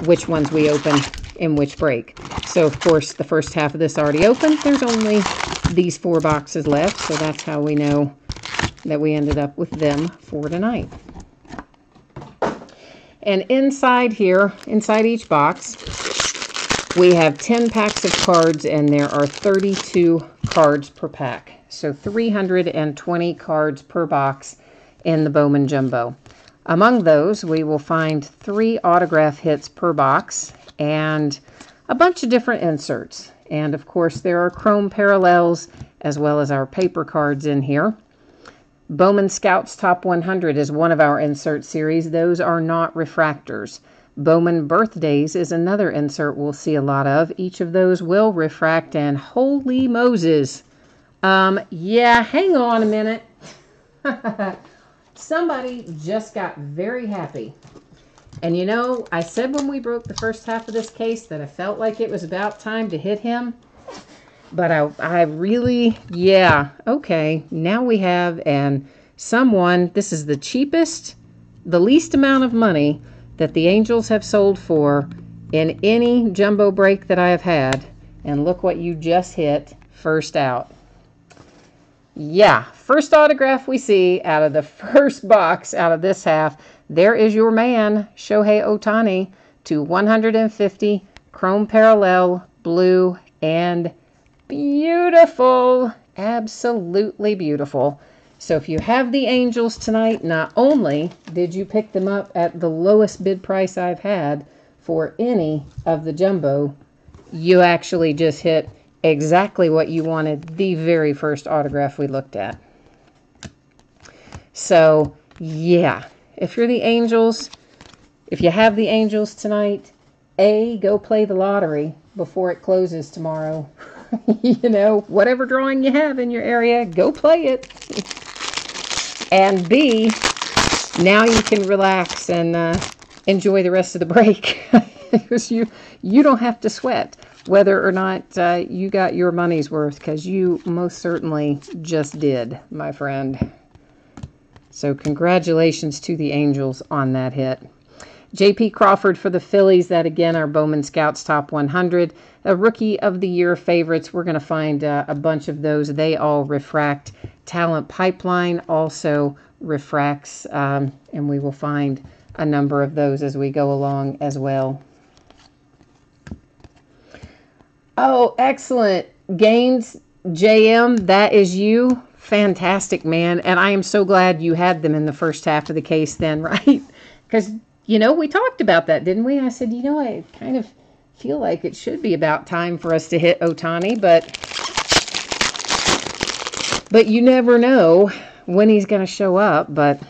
which ones we open in which break. So, of course, the first half of this already opened. There's only these 4 boxes left, so that's how we know that we ended up with them for tonight. And inside here, inside each box, we have 10 packs of cards, and there are 32 cards per pack. So 320 cards per box in the Bowman Jumbo. Among those, we will find 3 autograph hits per box and a bunch of different inserts. And of course, there are chrome parallels as well as our paper cards in here. Bowman Scouts Top 100 is one of our insert series. Those are not refractors. Bowman Birthdays is another insert we'll see a lot of. Each of those will refract, and holy Moses. Yeah, hang on a minute. Somebody just got very happy. And you know, I said when we broke the first half of this case that I felt like it was about time to hit him. But I really, yeah, okay. Now we have, and someone, this is the cheapest, the least amount of money that the Angels have sold for in any jumbo break that I have had. And look what you just hit first out. Yeah, first autograph we see out of the first box out of this half. There is your man, Shohei Ohtani, to 150, chrome parallel, blue, and beautiful. Absolutely beautiful. So if you have the Angels tonight, not only did you pick them up at the lowest bid price I've had for any of the jumbo, you actually just hit exactly what you wanted the very first autograph we looked at. So, yeah, if you're the Angels, if you have the Angels tonight, go play the lottery before it closes tomorrow. You know, whatever drawing you have in your area, go play it. And B, now you can relax and enjoy the rest of the break. Because you don't have to sweat whether or not you got your money's worth, because you most certainly just did, my friend. So congratulations to the Angels on that hit. J.P. Crawford for the Phillies. That, again, our Bowman Scouts Top 100. Rookie of the Year favorites. We're going to find a bunch of those. They all refract. Talent Pipeline also refracts, and we will find a number of those as we go along as well. Oh, excellent. Gaines, JM, that is you. Fantastic, man. And I am so glad you had them in the first half of the case then, right? Because, you know, we talked about that, didn't we? I said, you know, I kind of feel like it should be about time for us to hit Ohtani, but you never know when he's going to show up. But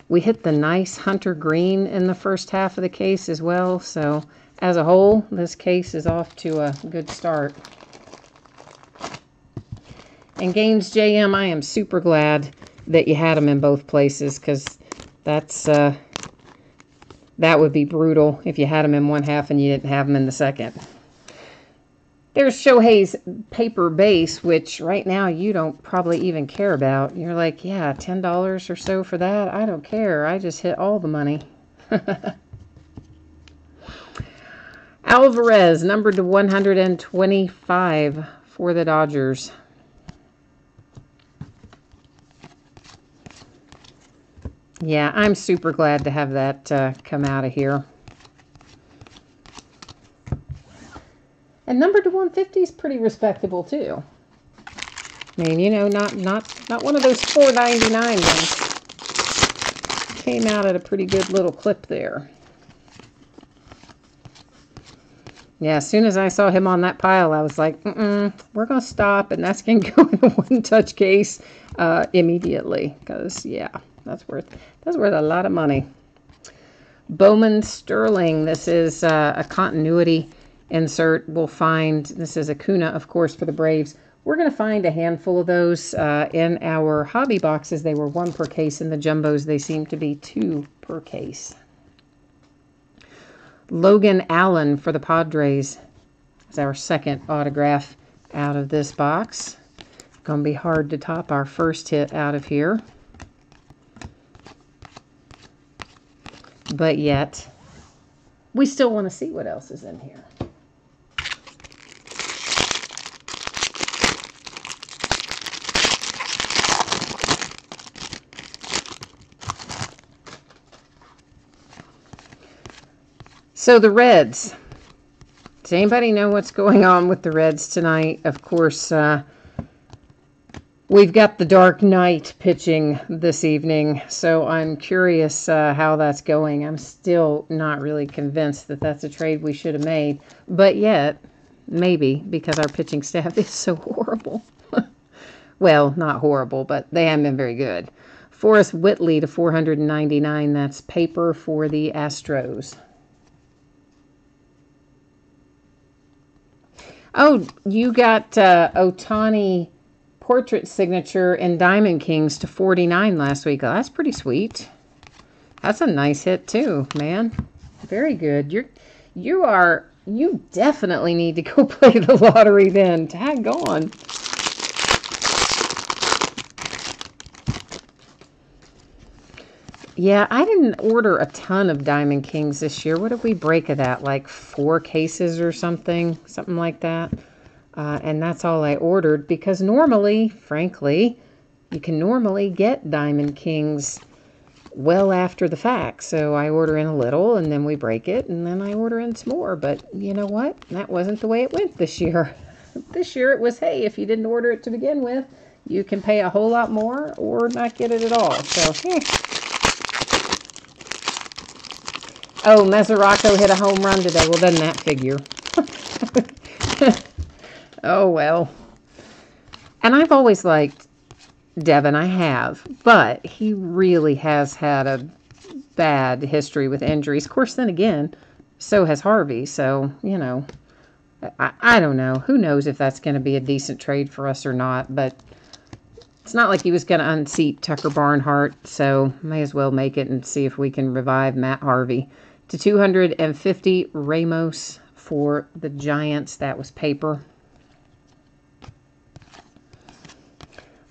we hit the nice Hunter Green in the first half of the case as well. So as a whole, this case is off to a good start. And Gaines JM, I am super glad that you had them in both places, because that's that would be brutal if you had them in one half and you didn't have them in the second. There's Shohei's paper base, which right now you don't probably even care about. You're like, yeah, $10 or so for that? I don't care. I just hit all the money. Alvarez, numbered to 125 for the Dodgers. Yeah, I'm super glad to have that come out of here. And numbered to 150 is pretty respectable too. I mean, you know, not one of those $4.99 ones. Came out at a pretty good little clip there. Yeah, as soon as I saw him on that pile, I was like, we're going to stop, and that's going to go in a one-touch case immediately. Because, yeah, that's worth a lot of money. Bowman Sterling. This is a continuity insert. We'll find, this is Acuna, of course, for the Braves. We're going to find a handful of those in our hobby boxes. They were 1 per case. In the jumbos, they seem to be 2 per case. Logan Allen for the Padres is our second autograph out of this box. Going to be hard to top our first hit out of here. But yet, we still want to see what else is in here. So the Reds. Does anybody know what's going on with the Reds tonight? Of course, we've got the Dark Knight pitching this evening, so I'm curious how that's going. I'm still not really convinced that that's a trade we should have made, but yet, maybe, because our pitching staff is so horrible. Well, not horrible, but they haven't been very good. Forrest Whitley to 499. That's paper for the Astros. Oh, you got Ohtani portrait signature in Diamond Kings to 49 last week. Oh, that's pretty sweet. That's a nice hit too, man. Very good. You definitely need to go play the lottery then. Tag on. Yeah, I didn't order a ton of Diamond Kings this year. What did we break of that? Like 4 cases or something? Something like that. And that's all I ordered, because normally, frankly, you can normally get Diamond Kings well after the fact. So I order in a little, and then we break it, and then I order in some more. But you know what? That wasn't the way it went this year. This year it was, hey, if you didn't order it to begin with, You can pay a whole lot more or not get it at all. So, Oh, Mesoraco hit a home run today. Well, doesn't that figure? Oh, well. And I've always liked Devin. I have. But he really has had a bad history with injuries. Of course, then again, so has Harvey. So, you know, I don't know. Who knows if that's going to be a decent trade for us or not. But it's not like he was going to unseat Tucker Barnhart. So, may as well make it and see if we can revive Matt Harvey. To 250, Ramos for the Giants. That was paper.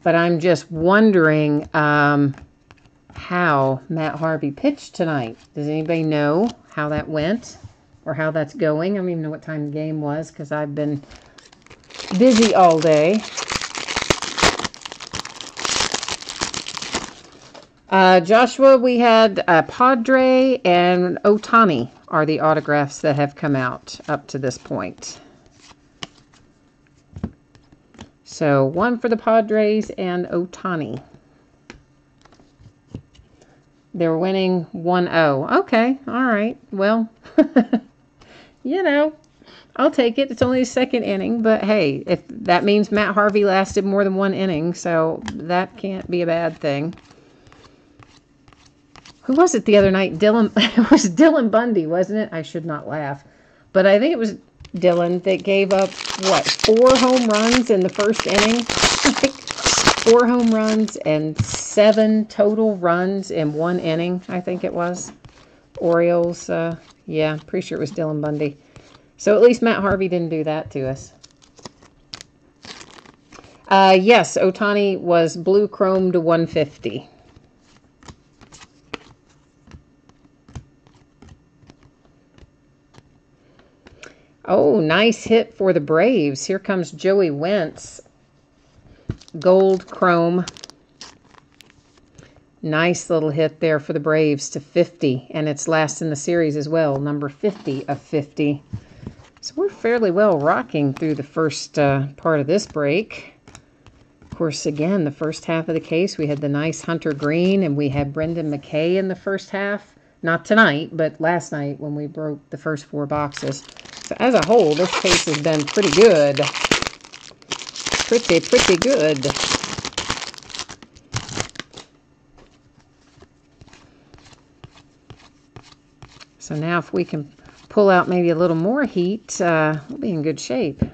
But I'm just wondering how Matt Harvey pitched tonight. Does anybody know how that went or how that's going? I don't even know what time the game was because I've been busy all day. Joshua, we had Padre and Ohtani are the autographs that have come out up to this point. So, one for the Padres and Ohtani. They're winning 1-0. Okay, all right. Well, you know, I'll take it. It's only the second inning. But, hey, if that means Matt Harvey lasted more than one inning, so that can't be a bad thing. Who was it the other night? Dylan. It was Dylan Bundy, wasn't it? I should not laugh. But I think it was Dylan that gave up, 4 home runs in the first inning? 4 home runs and 7 total runs in 1 inning, I think it was. Orioles, yeah, pretty sure it was Dylan Bundy. So at least Matt Harvey didn't do that to us. Yes, Ohtani was blue chrome to 150. Oh, nice hit for the Braves. Here comes Joey Wentz. Gold chrome. Nice little hit there for the Braves to 50. And it's last in the series as well. Number 50 of 50. So we're fairly well rocking through the first part of this break. Of course, again, the first half of the case, we had the nice Hunter Green. And we had Brendan McKay in the first half. Not tonight, but last night when we broke the first 4 boxes. So as a whole, this case has been pretty good. Pretty good. So now if we can pull out maybe a little more heat, we'll be in good shape.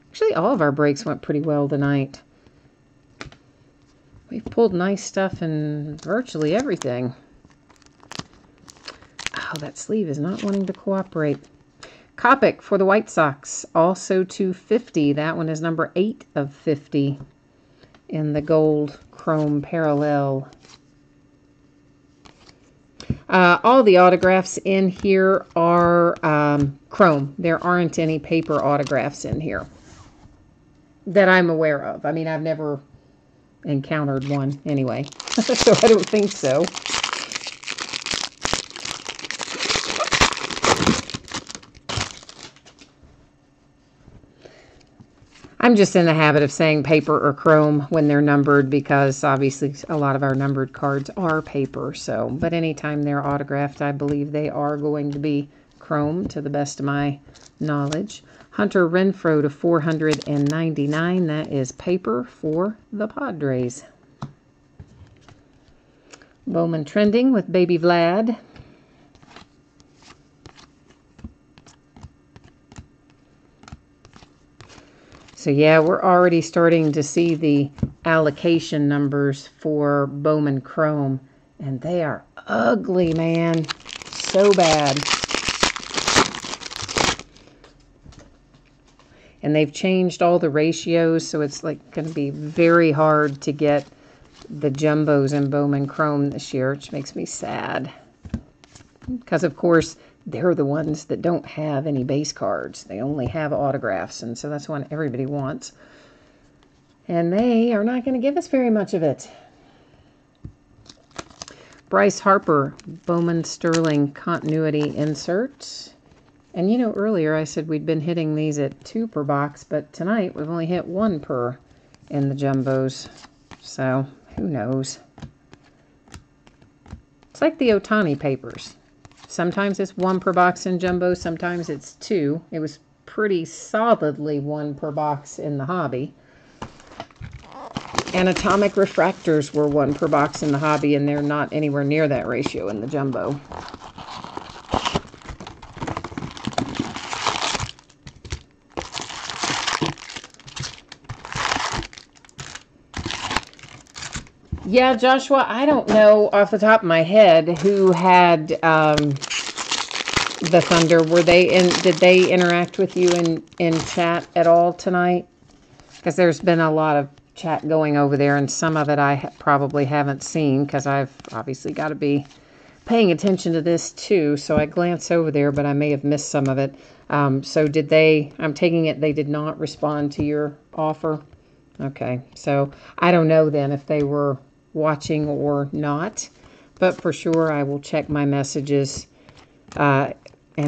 Actually, all of our breaks went pretty well tonight. We've pulled nice stuff in virtually everything. Oh, that sleeve is not wanting to cooperate. Kopech for the White Sox, also to 50. That one is number 8 of 50 in the gold chrome parallel. All the autographs in here are chrome. There aren't any paper autographs in here that I'm aware of. I mean, I've never encountered one anyway, so I don't think so. I'm just in the habit of saying paper or chrome when they're numbered because obviously a lot of our numbered cards are paper. So, but anytime they're autographed, I believe they are going to be chrome to the best of my knowledge. Hunter Renfroe to 499. That is paper for the Padres. Bowman trending with Baby Vlad. So yeah, we're already starting to see the allocation numbers for Bowman Chrome. And they are ugly, man. So bad. And they've changed all the ratios, so it's like going to be very hard to get the jumbos in Bowman Chrome this year, which makes me sad. Because, of course, they're the ones that don't have any base cards. They only have autographs, and so that's what everybody wants. And they are not going to give us very much of it. Bryce Harper, Bowman Sterling Continuity Inserts. And you know, earlier I said we'd been hitting these at 2 per box, but tonight we've only hit 1 per in the jumbos. So, who knows? It's like the Otani papers. Sometimes it's 1 per box in jumbo, sometimes it's 2. It was pretty solidly 1 per box in the hobby. Anatomic refractors were 1 per box in the hobby, and they're not anywhere near that ratio in the jumbo. Yeah, Joshua, I don't know off the top of my head who had the Thunder. Were they in? Did they interact with you in chat at all tonight? Because there's been a lot of chat going over there, and some of it I probably haven't seen because I've obviously got to be paying attention to this too. So I glance over there, but I may have missed some of it. So did they? I'm taking it they did not respond to your offer. Okay, so I don't know then if they were watching or not, but for sure I will check my messages and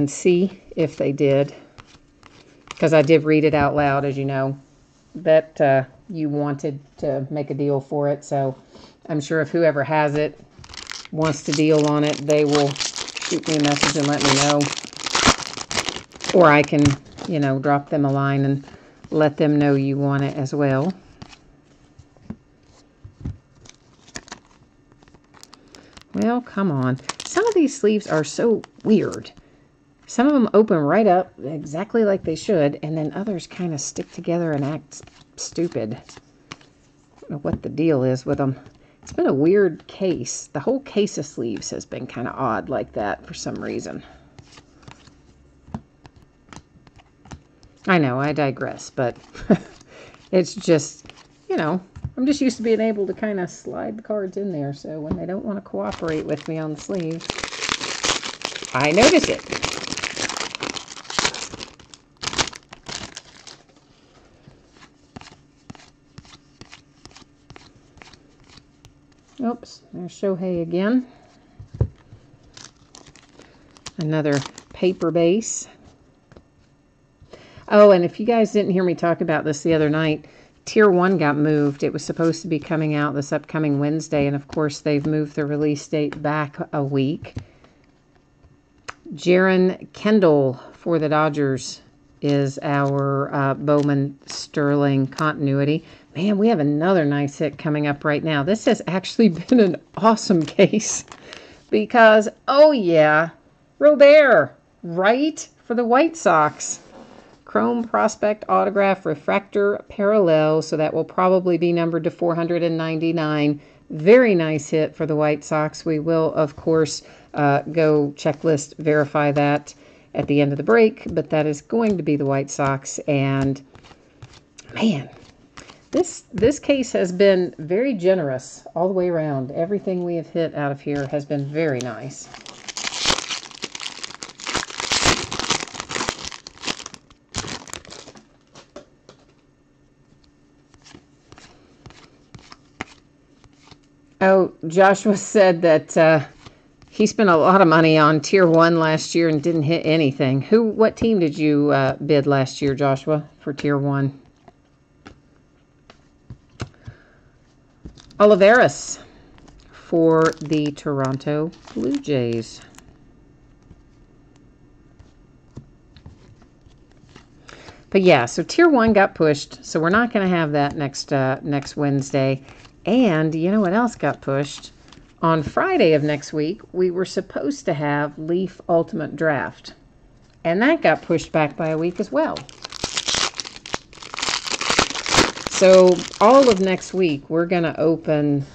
see if they did, because I did read it out loud, as you know, that you wanted to make a deal for it. So I'm sure if whoever has it wants to deal on it, they will shoot me a message and let me know, or I can, you know, drop them a line and let them know you want it as well. Well, come on. Some of these sleeves are so weird. Some of them open right up exactly like they should, and then others kind of stick together and act stupid. I don't know what the deal is with them. It's been a weird case. The whole case of sleeves has been kind of odd like that for some reason. I know, I digress, but it's just, you know, I'm just used to being able to kind of slide the cards in there, so when they don't want to cooperate with me on the sleeves, I notice it. Oops, there's Shohei again. Another paper base. Oh, and if you guys didn't hear me talk about this the other night, Tier 1 got moved. It was supposed to be coming out this upcoming Wednesday, and of course they've moved the release date back a week. Jaron Kendall for the Dodgers is our Bowman Sterling continuity. Man, we have another nice hit coming up right now. This has actually been an awesome case because, oh yeah, Robert, right, for the White Sox. Chrome Prospect Autograph Refractor Parallel, so that will probably be numbered to 499. Very nice hit for the White Sox. We will, of course, go checklist verify that at the end of the break, but that is going to be the White Sox. And man, this case has been very generous all the way around. Everything we have hit out of here has been very nice. Oh, Joshua said that he spent a lot of money on Tier 1 last year and didn't hit anything. What team did you bid last year, Joshua, for Tier 1? Olivares for the Toronto Blue Jays. But yeah, so Tier 1 got pushed, so we're not going to have that next Wednesday. And you know what else got pushed? On Friday of next week, we were supposed to have Leaf Ultimate Draft. And that got pushed back by a week as well. So all of next week, we're going to open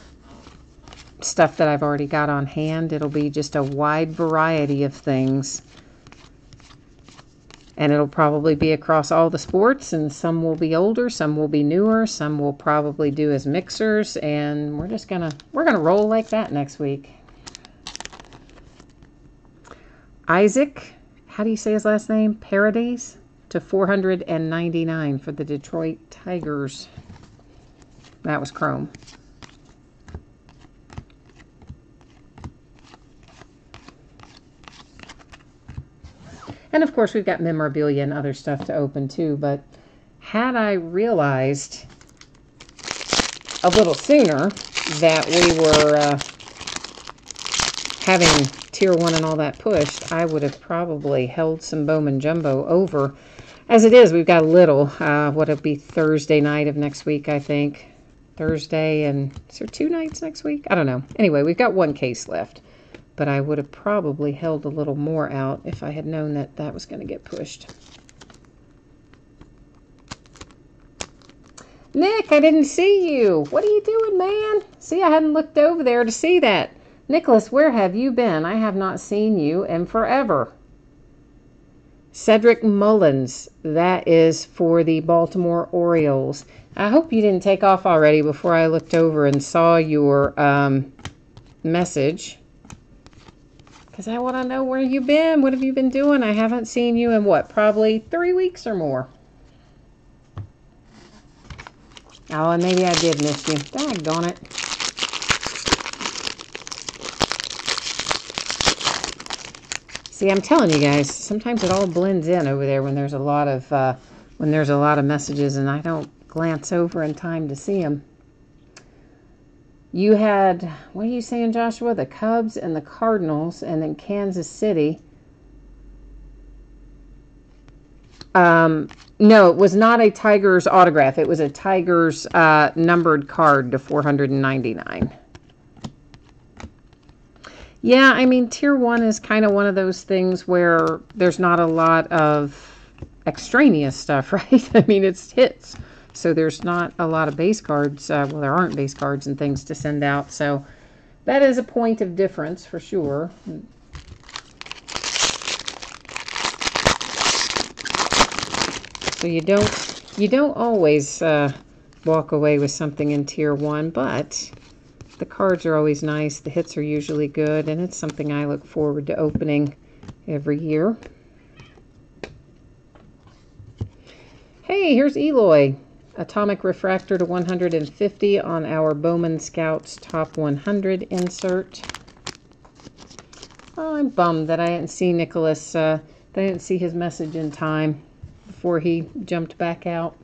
stuff that I've already got on hand. It'll be just a wide variety of things. And it'll probably be across all the sports, and some will be older, some will be newer, some will probably do as mixers, and we're gonna roll like that next week. Isaac, how do you say his last name? Paradise to 499 for the Detroit Tigers. That was Chrome. And of course, we've got memorabilia and other stuff to open too. But had I realized a little sooner that we were having Tier 1 and all that pushed, I would have probably held some Bowman Jumbo over. As it is, we've got a little. What it'll be Thursday night of next week, I think. Thursday, and is there 2 nights next week? I don't know. Anyway, we've got 1 case left. But I would have probably held a little more out if I had known that that was going to get pushed. Nick, I didn't see you. What are you doing, man? See, I hadn't looked over there to see that. Nicholas, where have you been? I have not seen you in forever. Cedric Mullins, that is for the Baltimore Orioles. I hope you didn't take off already before I looked over and saw your message. Because I want to know where you've been. What have you been doing? I haven't seen you in what? Probably 3 weeks or more. Oh, and maybe I did miss you. Daggone it. See, I'm telling you guys, sometimes it all blends in over there when there's a lot of messages and I don't glance over in time to see them. You had, what are you saying, Joshua? The Cubs and the Cardinals, and then Kansas City. No, it was not a Tigers autograph. It was a Tigers numbered card to 499. Yeah, I mean, Tier 1 is kind of one of those things where there's not a lot of extraneous stuff, right? I mean, it's hits. So there's not a lot of base cards. Well, there aren't base cards and things to send out. So that is a point of difference for sure. So you don't always walk away with something in Tier 1, but the cards are always nice. The hits are usually good, and it's something I look forward to opening every year. Hey, here's Eloy. Atomic Refractor to 150 on our Bowman Scouts Top 100 insert. Oh, I'm bummed that I didn't see Nicholas. I didn't see his message in time before he jumped back out.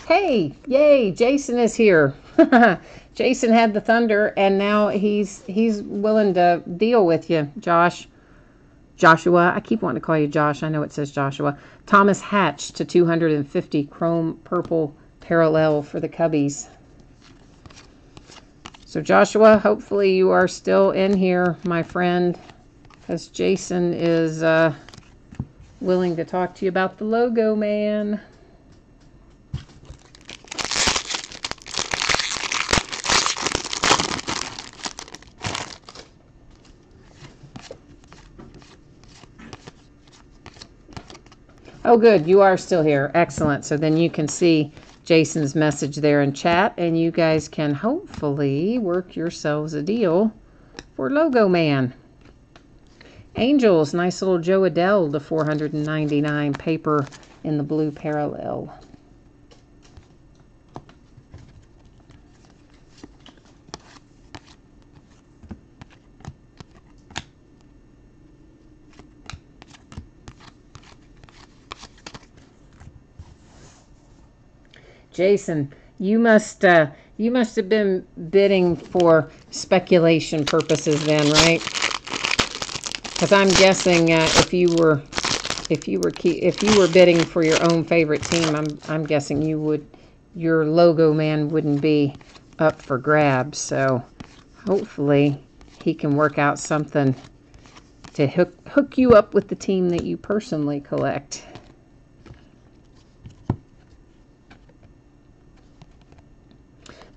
Hey, yay, Jason is here. Jason had the Thunder, and now he's willing to deal with you, Joshua. I keep wanting to call you Josh. I know it says Joshua. Thomas Hatch to 250 chrome purple parallel for the Cubbies. So Joshua, hopefully you are still in here, my friend, because Jason is willing to talk to you about the logo, man. Oh, good. You are still here. Excellent. So then you can see Jason's message there in chat, and you guys can hopefully work yourselves a deal for Logo Man. Angels, nice little Joe Adell to 499 paper in the blue parallel. Jason, you must have been bidding for speculation purposes then, right? Because I'm guessing if you were bidding for your own favorite team, I'm guessing your Logo Man wouldn't be up for grabs. So hopefully he can work out something to hook you up with the team that you personally collect.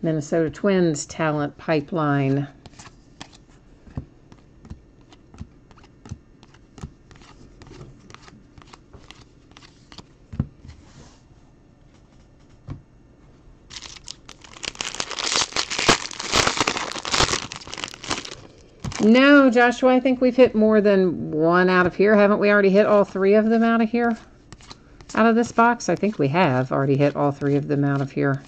Minnesota Twins talent pipeline. No, Joshua, I think we've hit more than one out of here. Haven't we already hit all 3 of them out of here? Out of this box? I think we have already hit all 3 of them out of here.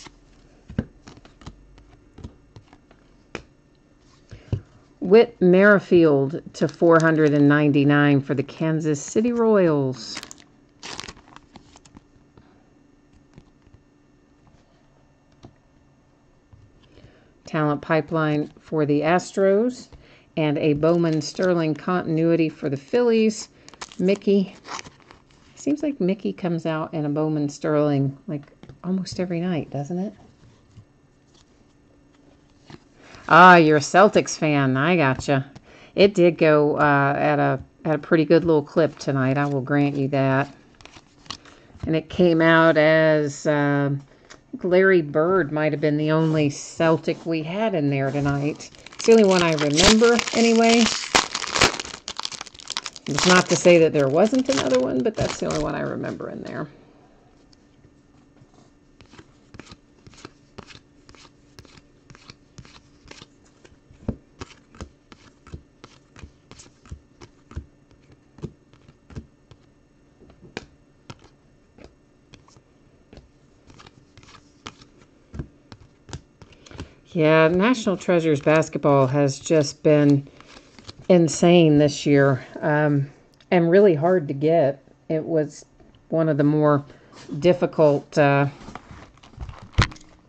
Whit Merrifield to 499 for the Kansas City Royals. talent pipeline for the Astros, and a Bowman Sterling continuity for the Phillies. Mickey. Seems like Mickey comes out in a Bowman Sterling like almost every night, doesn't it? Ah, you're a Celtics fan. I gotcha. It did go at a pretty good little clip tonight. I will grant you that. And it came out as Larry Bird might have been the only Celtic we had in there tonight. It's the only one I remember anyway. It's not to say that there wasn't another one, but that's the only one I remember in there. Yeah, National Treasures basketball has just been insane this year, and really hard to get. It was one of the more difficult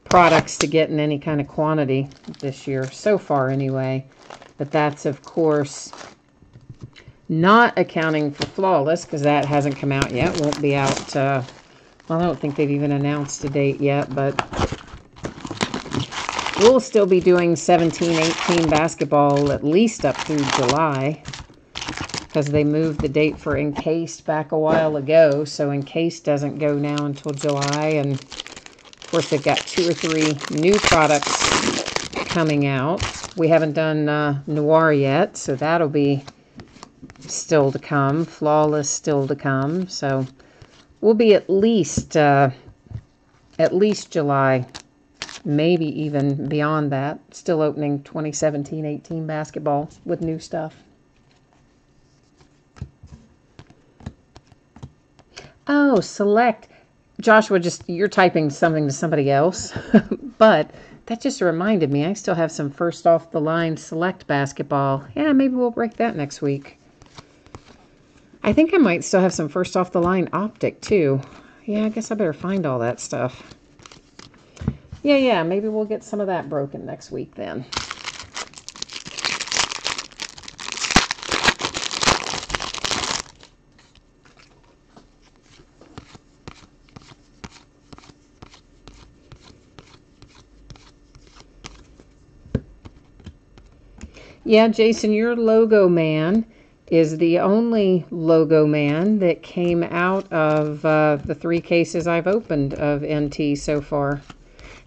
products to get in any kind of quantity this year, so far anyway. But that's, of course, not accounting for Flawless, because that hasn't come out yet. Won't be out, well, I don't think they've even announced a date yet, but we'll still be doing 17-18 basketball at least up through July, because they moved the date for Encased back a while ago, so Encased doesn't go now until July, and of course they've got 2 or 3 new products coming out. We haven't done Noir yet, so that'll be still to come. Flawless still to come, so we'll be at least July. Maybe even beyond that. Still opening 2017-18 basketball with new stuff. Oh, Select. Joshua, you're typing something to somebody else. But that just reminded me, I still have some first off the line Select basketball. Yeah, maybe we'll break that next week. I think I might still have some first off the line Optic too. Yeah, I guess I better find all that stuff. Yeah, maybe we'll get some of that broken next week then. Yeah, Jason, your logo man is the only logo man that came out of the 3 cases I've opened of NT so far.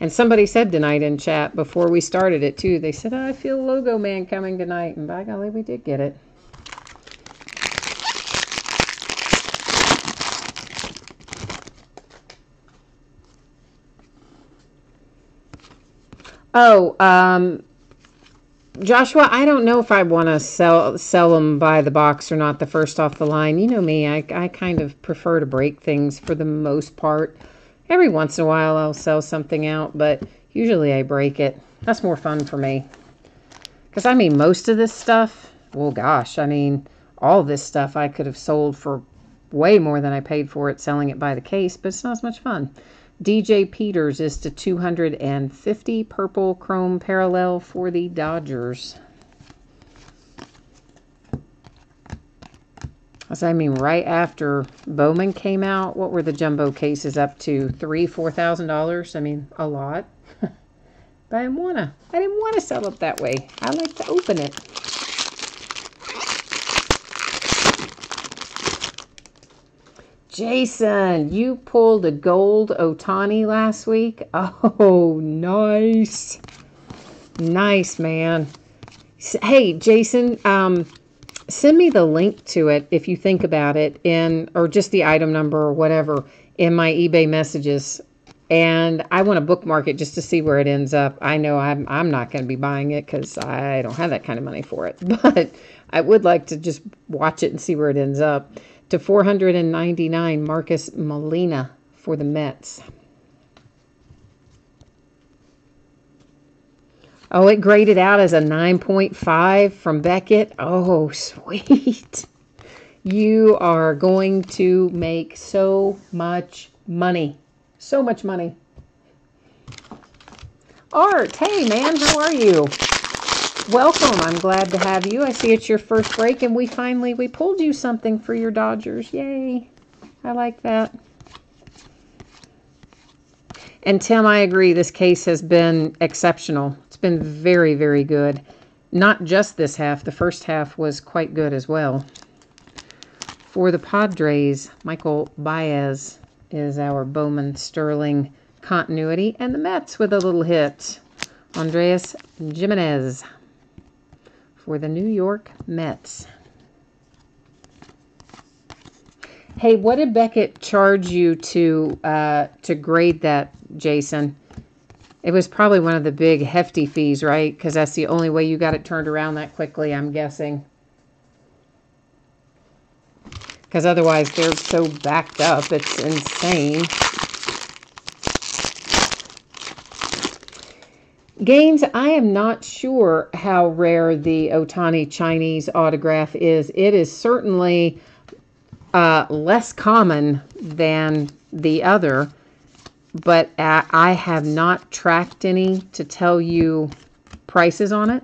And somebody said tonight in chat before we started it too, they said, I feel Logo Man coming tonight. And by golly, we did get it. Oh, Joshua, I don't know if I want to sell them by the box or not, the first off the line. You know me, I kind of prefer to break things for the most part. Every once in a while I'll sell something out, but usually I break it. That's more fun for me. Because, I mean, most of this stuff, well, gosh, I mean, all this stuff I could have sold for way more than I paid for it selling it by the case, but it's not as much fun. DJ Peters is to 250 purple chrome parallel for the Dodgers. I mean, right after Bowman came out, what were the jumbo cases up to? $3,000-$4,000? I mean, a lot. But I didn't want to sell it that way. I like to open it. Jason, you pulled a gold Ohtani last week. Oh, nice. Nice, man. Hey, Jason, send me the link to it if you think about it, or just the item number or whatever in my eBay messages. And I want to bookmark it just to see where it ends up. I know I'm not going to be buying it because I don't have that kind of money for it. But I would like to just watch it and see where it ends up. To 499, Marcus Molina for the Mets. Oh, it graded out as a 9.5 from Beckett. Oh, sweet. You are going to make so much money. So much money. Art, hey man, how are you? Welcome. I'm glad to have you. I see it's your first break, and we pulled you something for your Dodgers. Yay. I like that. And Tim, I agree. This case has been exceptional. It's been very, very good. Not just this half. The first half was quite good as well. For the Padres, Michael Baez is our Bowman Sterling continuity. And the Mets with a little hit. Andres Gimenez for the New York Mets. Hey, what did Beckett charge you to grade that, Jason? It was probably one of the big hefty fees, right? Because that's the only way you got it turned around that quickly, I'm guessing. Because otherwise they're so backed up, it's insane. Gaines, I am not sure how rare the Ohtani Chinese autograph is. It is certainly less common than the other, but I have not tracked any to tell you prices on it.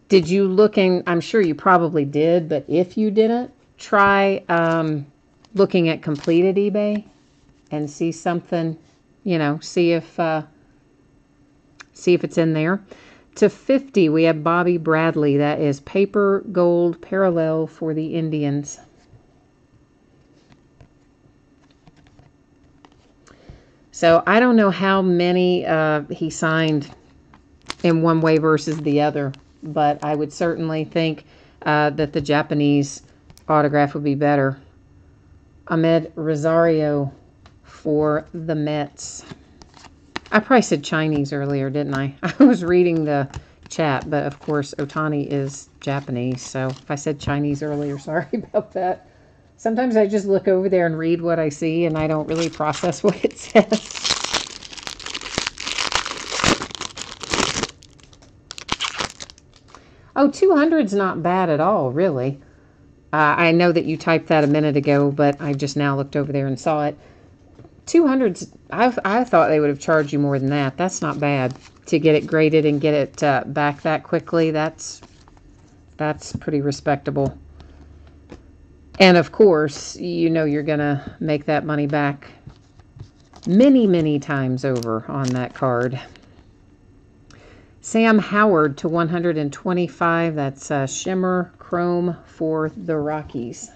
Did you look in? I'm sure you probably did, but if you didn't, try looking at completed eBay and see something, see if it's in there. To 50, we have Bobby Bradley. That is paper gold parallel for the Indians. So I don't know how many he signed in one way versus the other, but I would certainly think that the Japanese autograph would be better. Ahmed Rosario for the Mets. I probably said Chinese earlier, didn't I? I was reading the chat, but of course Ohtani is Japanese, so if I said Chinese earlier, sorry about that. Sometimes I just look over there and read what I see, and I don't really process what it says. Oh, 200's not bad at all, really. I know that you typed that a minute ago, but I just now looked over there and saw it. 200's, I thought they would have charged you more than that. That's not bad. To get it graded and get it back that quickly, that's pretty respectable. And of course, you're going to make that money back many, many times over on that card. Sam Howard to 125. That's Shimmer Chrome for the Rockies.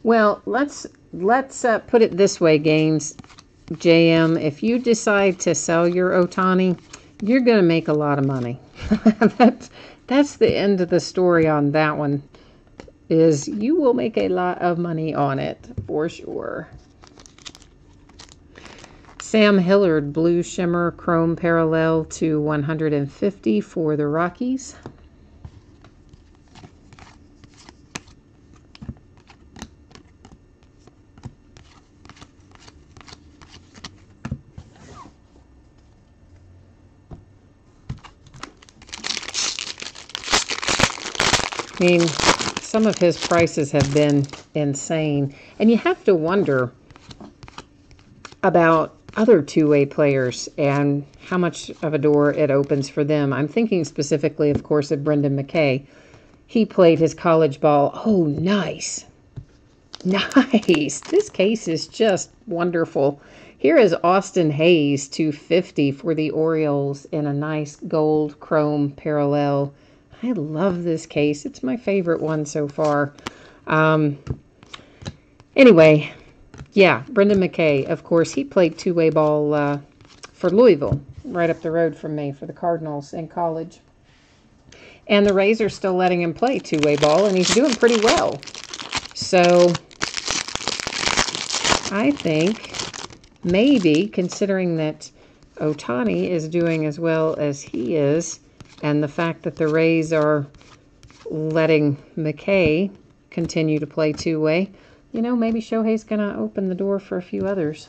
Well, let's put it this way, Gaines. JM, if you decide to sell your Ohtani, you're going to make a lot of money. That's the end of the story on that one, is you will make a lot of money on it, for sure. Sam Hillard, Blue Shimmer Chrome Parallel to 150 for the Rockies. I mean, some of his prices have been insane. And you have to wonder about other two-way players and how much of a door it opens for them. I'm thinking specifically, of course, of Brendan McKay. He played his college ball. Oh, nice. Nice. This case is just wonderful. Here is Austin Hayes, 250 for the Orioles in a nice gold chrome parallel. I love this case. It's my favorite one so far. Anyway, yeah, Brendan McKay, of course, he played two-way ball for Louisville, right up the road from me, for the Cardinals in college. And the Rays are still letting him play two-way ball, and he's doing pretty well. So I think maybe, considering that Ohtani is doing as well as he is, and the fact that the Rays are letting McKay continue to play two-way. You know, maybe Shohei's going to open the door for a few others.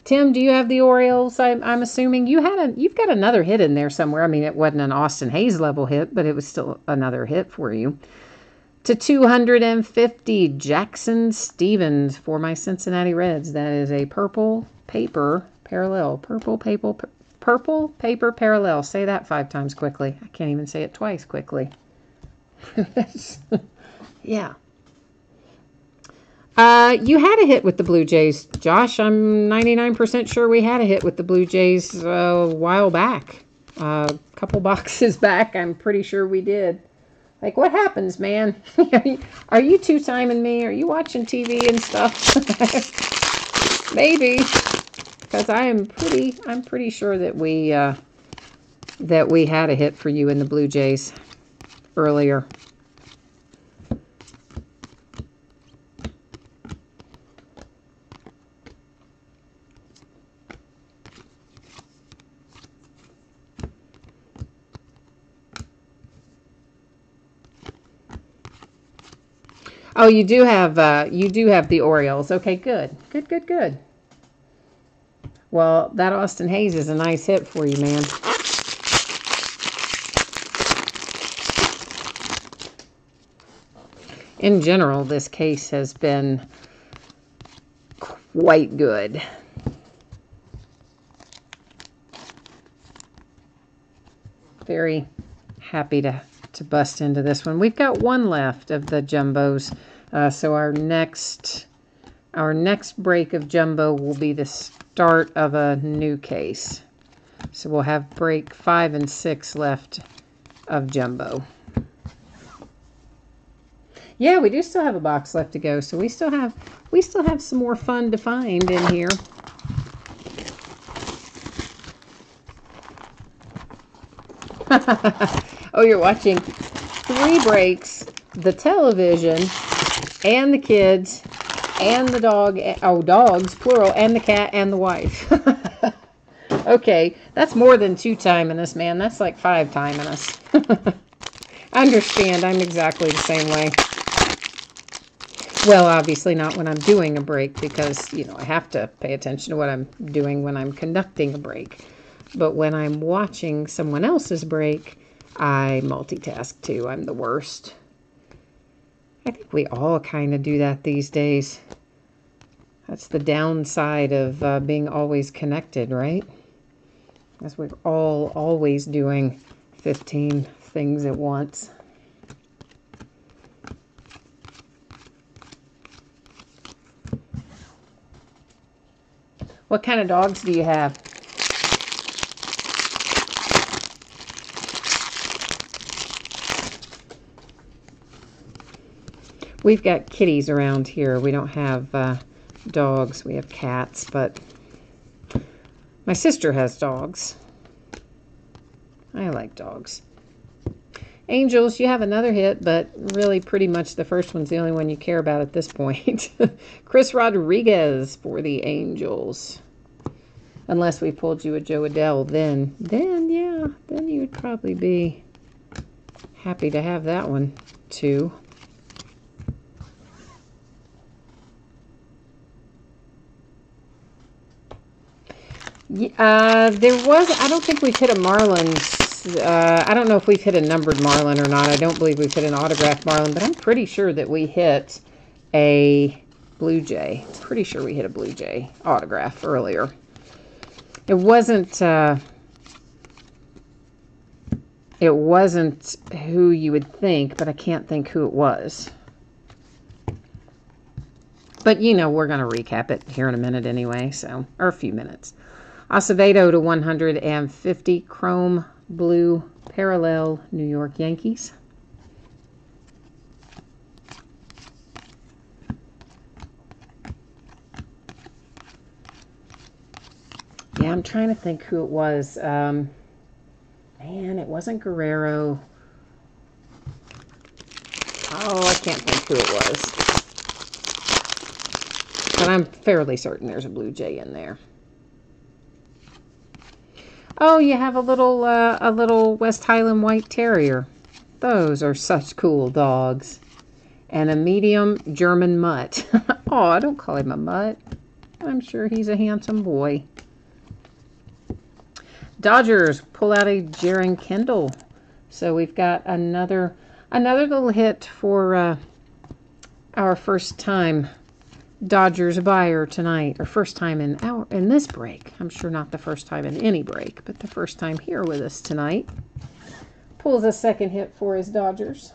Tim, do you have the Orioles? I'm assuming you've got another hit in there somewhere. I mean, it wasn't an Austin Hayes level hit, but it was still another hit for you. To 250, Jackson Stevens for my Cincinnati Reds. That is a purple paper parallel. Purple paper parallel. Say that 5 times quickly. I can't even say it twice quickly. Yeah. You had a hit with the Blue Jays, Josh. I'm 99% sure we had a hit with the Blue Jays a while back. A couple boxes back, I'm pretty sure we did. Like, what happens, man? Are you two-timing me? Are you watching TV and stuff? Maybe, because I'm pretty sure that we had a hit for you in the Blue Jays earlier. Oh, you do have the Orioles. Okay, good. Good. Well, that Austin Hayes is a nice hit for you, man. In general, this case has been quite good. Very happy to bust into this one. We've got one left of the jumbos. So our next break of jumbo will be the start of a new case. So we'll have break 5 and 6 left of jumbo. Yeah, we do still have a box left to go. So we still have some more fun to find in here. Oh, you're watching 3 breaks, the television, and the kids, and the dog, dogs, plural, and the cat, and the wife. Okay, that's more than 2-timing us, man. That's like 5-timing us. I understand. I'm exactly the same way. Well, obviously not when I'm doing a break because, you know, I have to pay attention to what I'm doing when I'm conducting a break. But when I'm watching someone else's break, I multitask too. I'm the worst. I think we all kind of do that these days. That's the downside of being always connected, right? As we're all always doing 15 things at once. What kind of dogs do you have? We've got kitties around here. We don't have dogs. We have cats, but my sister has dogs. I like dogs. Angels, you have another hit, but really pretty much the first one's the only one you care about at this point. Chris Rodriguez for the Angels. Unless we pulled you a Joe Adele, then yeah, then you would probably be happy to have that one too. I don't think we've hit a Marlins. I don't know if we've hit a numbered Marlin or not. I don't believe we've hit an autographed Marlin, but I'm pretty sure that we hit a Blue Jay. Pretty sure we hit a Blue Jay autograph earlier. It wasn't who you would think, but I can't think who it was. But, you know, we're going to recap it here in a minute anyway, or a few minutes. Acevedo to 150, Chrome Blue Parallel, New York Yankees. Yeah, I'm trying to think who it was. Man, it wasn't Guerrero. Oh, I can't think who it was. But I'm fairly certain there's a Blue Jay in there. Oh, you have a little West Highland White Terrier. Those are such cool dogs. And a medium German mutt. Oh, don't call him a mutt. I'm sure he's a handsome boy. Dodgers pull out a Jaron Kendall. So we've got another little hit for our first time Dodgers buyer tonight, or first time in this break. I'm sure not the first time in any break, but the first time here with us tonight. Pulls a second hit for his Dodgers.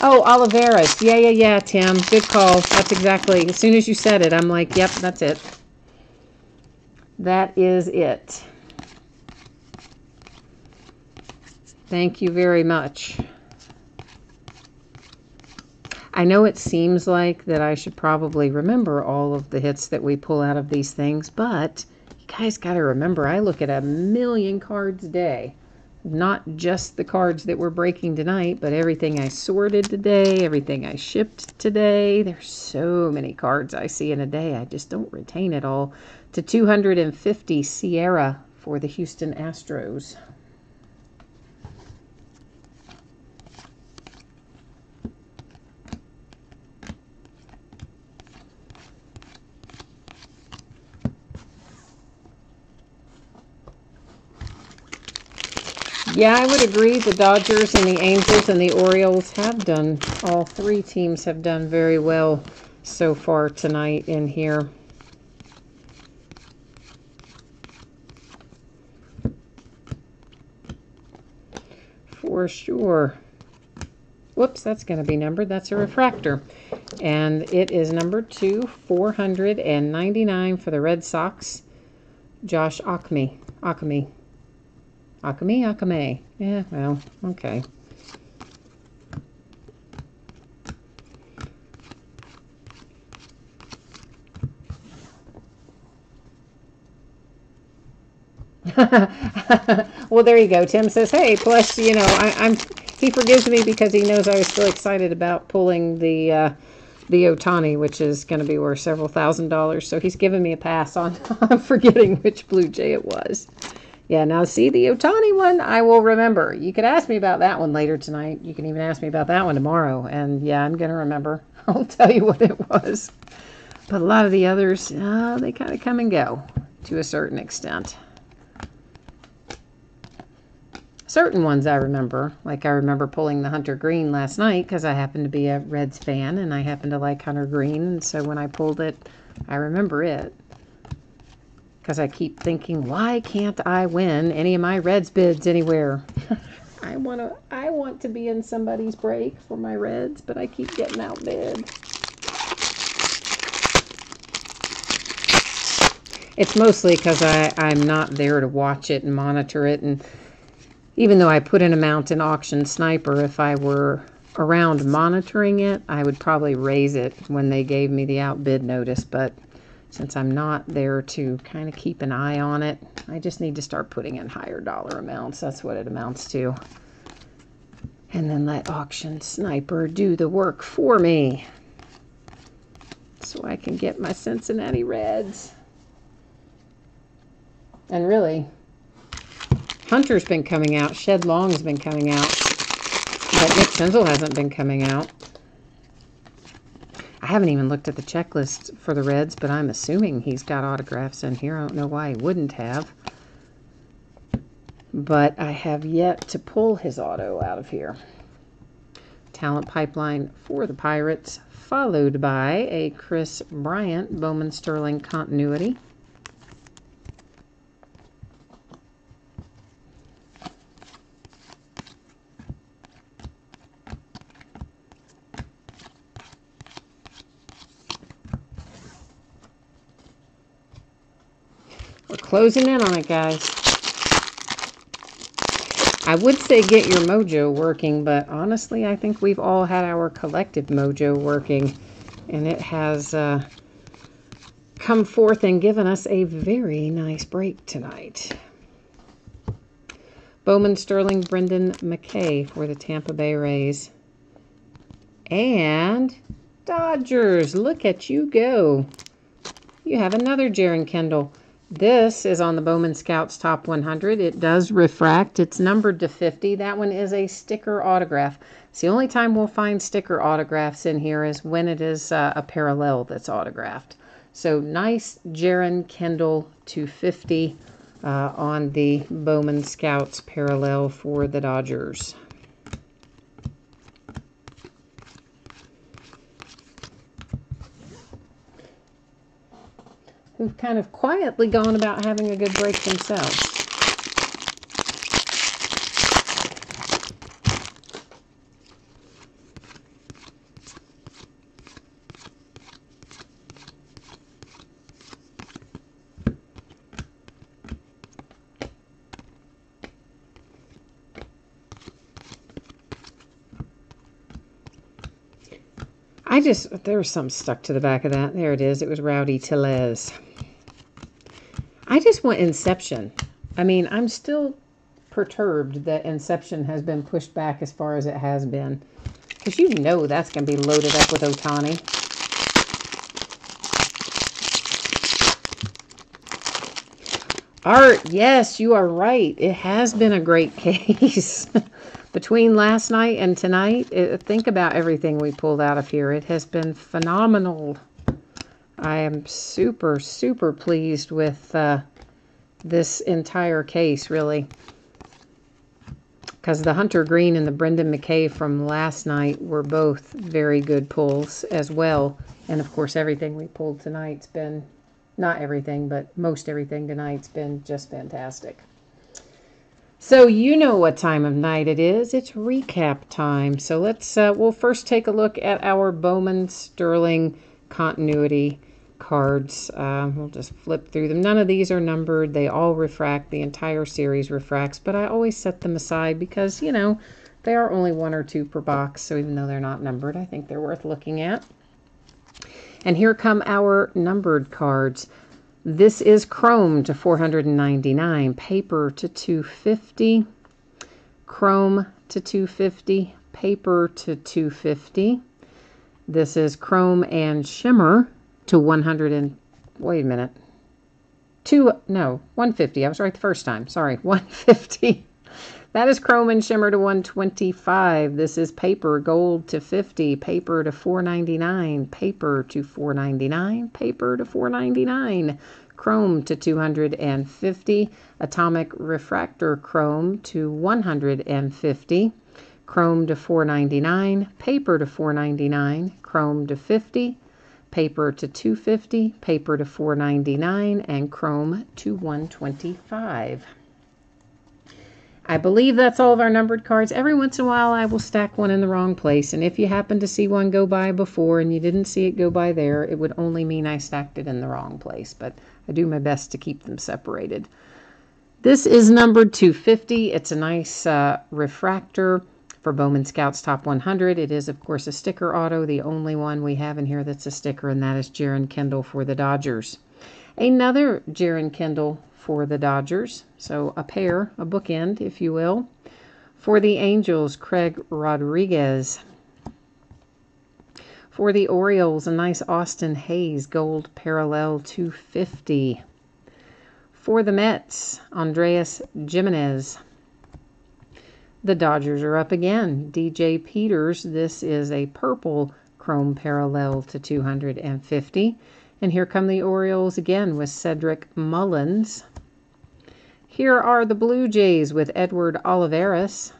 Oh, Oliveras. Yeah, Tim. Good call. That's exactly. As soon as you said it, I'm like, yep, that's it. That is it. Thank you very much. I know it seems like that I should probably remember all of the hits that we pull out of these things, but you guys got to remember, I look at a million cards a day. Not just the cards that we're breaking tonight, but everything I sorted today, everything I shipped today. There's so many cards I see in a day. I just don't retain it all. To 250 Sierra for the Houston Astros. Yeah, I would agree. The Dodgers and the Angels and the Orioles have done, all three teams have done very well so far tonight in here. For sure. Whoops, that's going to be numbered. That's a refractor. And it is number 499 for the Red Sox. Josh Ockme. Akame. Yeah, well, okay. Well, there you go. Tim says, hey, plus, you know, he forgives me because he knows I was still excited about pulling the Ohtani, which is going to be worth several $1,000s. So he's given me a pass on forgetting which Blue Jay it was. Yeah, now see, the Ohtani one, I will remember. You could ask me about that one later tonight. You can even ask me about that one tomorrow. And yeah, I'm going to remember. I'll tell you what it was. But a lot of the others, they kind of come and go to a certain extent. Certain ones I remember. Like I remember pulling the Hunter Green last night because I happen to be a Reds fan and I happen to like Hunter Green. And so when I pulled it, I remember it. Because I keep thinking, why can't I win any of my Reds bids anywhere? I want to be in somebody's break for my Reds, but I keep getting outbid. It's mostly because I'm not there to watch it and monitor it. And even though I put an amount in Auction Sniper, if I were around monitoring it, I would probably raise it when they gave me the outbid notice. But since I'm not there to kind of keep an eye on it, I just need to start putting in higher dollar amounts. That's what it amounts to. And then let Auction Sniper do the work for me so I can get my Cincinnati Reds. And really, Hunter's been coming out. Shed Long's been coming out. But Nick Senzel hasn't been coming out. I haven't even looked at the checklist for the Reds, but I'm assuming he's got autographs in here. I don't know why he wouldn't have. But I have yet to pull his auto out of here. Talent pipeline for the Pirates, followed by a Chris Bryant Bowman Sterling continuity. We're closing in on it, guys. I would say get your mojo working, but honestly, I think we've all had our collective mojo working, and it has come forth and given us a very nice break tonight. Bowman Sterling, Brendan McKay for the Tampa Bay Rays. And Dodgers, look at you go. you have another Jaron Kendall. This is on the Bowman Scouts Top 100. It does refract. It's numbered to 50. That one is a sticker autograph. It's the only time we'll find sticker autographs in here is when it is a parallel that's autographed. So nice Jaron Kendall to 50 on the Bowman Scouts parallel for the Dodgers. Who've kind of quietly gone about having a good break themselves. There was some stuck to the back of that. There it is. It was Rowdy Tellez. I just want Inception. I mean, I'm still perturbed that Inception has been pushed back as far as it has been. Because you know that's going to be loaded up with Ohtani. Art, yes, you are right. It has been a great case. Between last night and tonight, think about everything we pulled out of here. It has been phenomenal. I am super, super pleased with this entire case, really. Because the Hunter Green and the Brendan McKay from last night were both very good pulls as well. And, of course, everything we pulled tonight's been, not everything, but most everything tonight's been just fantastic. So you know what time of night it is. It's recap time. So let's, we'll first take a look at our Bowman Sterling continuity cards. We'll just flip through them. None of these are numbered. They all refract. The entire series refracts, but I always set them aside because, you know, they are only 1 or 2 per box. So even though they're not numbered, I think they're worth looking at. And here come our numbered cards. This is chrome to 499, paper to 250, chrome to 250, paper to 250. This is chrome and shimmer to 100 and, wait a minute, 150. I was right the first time. Sorry, 150. That is chrome and shimmer to 125. This is paper gold to 50, paper to 499, paper to 499, paper to 499, chrome to 250, atomic refractor chrome to 150, chrome to 499, paper to 499, chrome to 50, paper to 250, paper to 499, and chrome to 125. I believe that's all of our numbered cards. Every once in a while, I will stack one in the wrong place. And if you happen to see one go by before and you didn't see it go by there, it would only mean I stacked it in the wrong place. But I do my best to keep them separated. This is numbered 250. It's a nice refractor for Bowman Scouts Top 100. It is, of course, a sticker auto. The only one we have in here that's a sticker, and that is Jaron Kendall for the Dodgers. Another Jaron Kendall for the Dodgers. So a pair, a bookend, if you will. For the Angels, Craig Rodriguez. For the Orioles, a nice Austin Hayes gold parallel 250. For the Mets, Andreas Gimenez. The Dodgers are up again. DJ Peters, this is a purple chrome parallel to 250. And here come the Orioles again with Cedric Mullins. Here are the Blue Jays with Edward Olivares.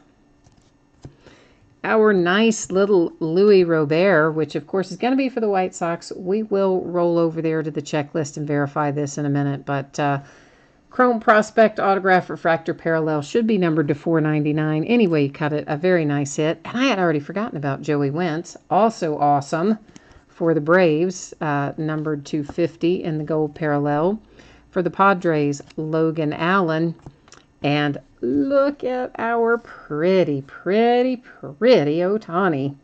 Our nice little Louis Robert, which of course is going to be for the White Sox. We will roll over there to the checklist and verify this in a minute. But Chrome Prospect Autograph Refractor Parallel should be numbered to 499. Anyway, you cut it. A very nice hit. And I had already forgotten about Joey Wentz. Also awesome for the Braves, numbered 250 in the gold parallel. For the Padres, Logan Allen. And look at our pretty Ohtani.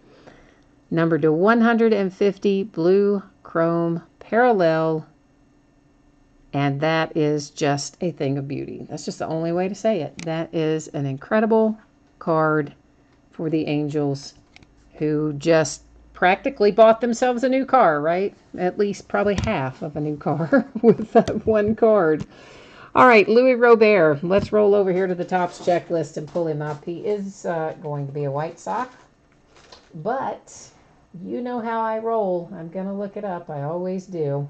Numbered to 150, blue chrome parallel. And that is just a thing of beauty. That's just the only way to say it. That is an incredible card for the Angels, who just practically bought themselves a new car, right? At least probably half of a new car with one card. All right, Louis Robert. Let's roll over here to the Topps checklist and pull him up. He is going to be a White Sox, but you know how I roll. I'm going to look it up. I always do.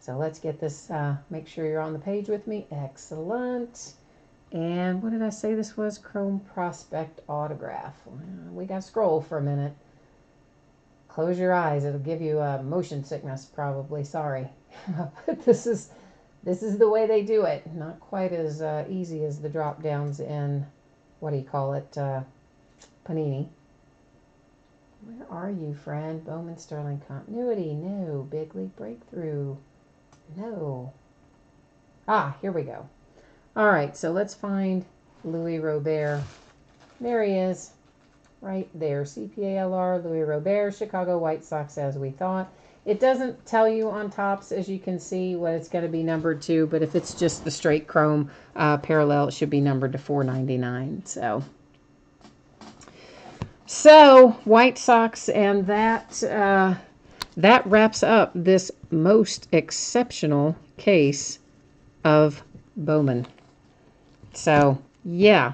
So let's get this, make sure you're on the page with me. Excellent. And what did I say this was? Chrome Prospect Autograph. We got to scroll for a minute. Close your eyes. It'll give you motion sickness probably. Sorry. But this is the way they do it. Not quite as easy as the drop downs in, what do you call it, Panini. Where are you, friend? Bowman Sterling Continuity. No. Big League Breakthrough. No. Ah, here we go. All right, so let's find Louis Robert. There he is. Right there. CPALR, Louis Robert, Chicago White Sox, as we thought. It doesn't tell you on Topps, as you can see, what it's going to be numbered to, but if it's just the straight chrome parallel, it should be numbered to 499. So White Sox, and that wraps up this most exceptional case of Bowman. So, yeah,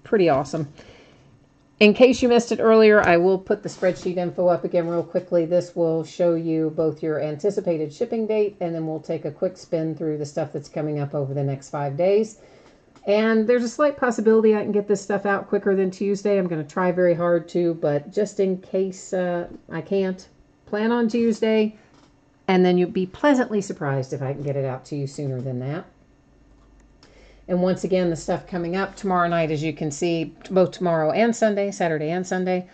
pretty awesome. In case you missed it earlier, I will put the spreadsheet info up again real quickly. This will show you both your anticipated shipping date, and then we'll take a quick spin through the stuff that's coming up over the next 5 days. And there's a slight possibility I can get this stuff out quicker than Tuesday. I'm going to try very hard to, but just in case I can't, plan on Tuesday, and then you'll be pleasantly surprised if I can get it out to you sooner than that. And once again, the stuff coming up tomorrow night, as you can see, both tomorrow and Sunday, Saturday and Sunday,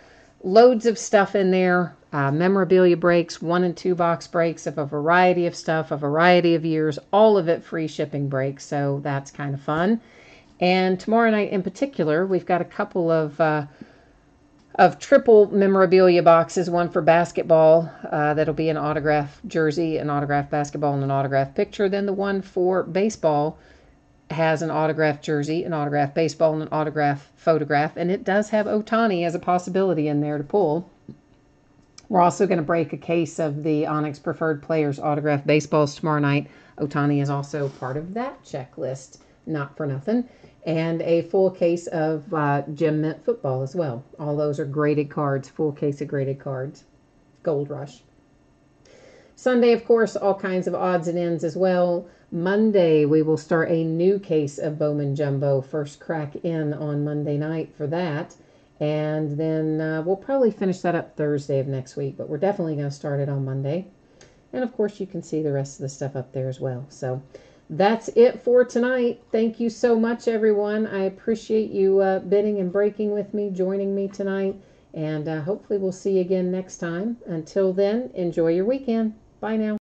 loads of stuff in there, memorabilia breaks, 1 and 2 box breaks of a variety of stuff, a variety of years, all of it free shipping breaks, so that's kind of fun. And tomorrow night in particular, we've got a couple of triple memorabilia boxes, one for basketball, that'll be an autograph jersey, an autograph basketball, and an autograph picture. Then the one for baseball has an autograph jersey, an autograph baseball, and an autograph photograph, and it does have Ohtani as a possibility in there to pull. We're also going to break a case of the Onyx Preferred Players autograph baseballs tomorrow night. Ohtani is also part of that checklist, not for nothing. And a full case of Gem Mint football as well. All those are graded cards, full case of graded cards. Gold Rush. Sunday, of course, all kinds of odds and ends as well. Monday, we will start a new case of Bowman Jumbo. First crack in on Monday night for that. And then we'll probably finish that up Thursday of next week. But we're definitely going to start it on Monday. And, of course, you can see the rest of the stuff up there as well. So that's it for tonight. Thank you so much, everyone. I appreciate you bidding and breaking with me, joining me tonight. And hopefully we'll see you again next time. Until then, enjoy your weekend. Bye now.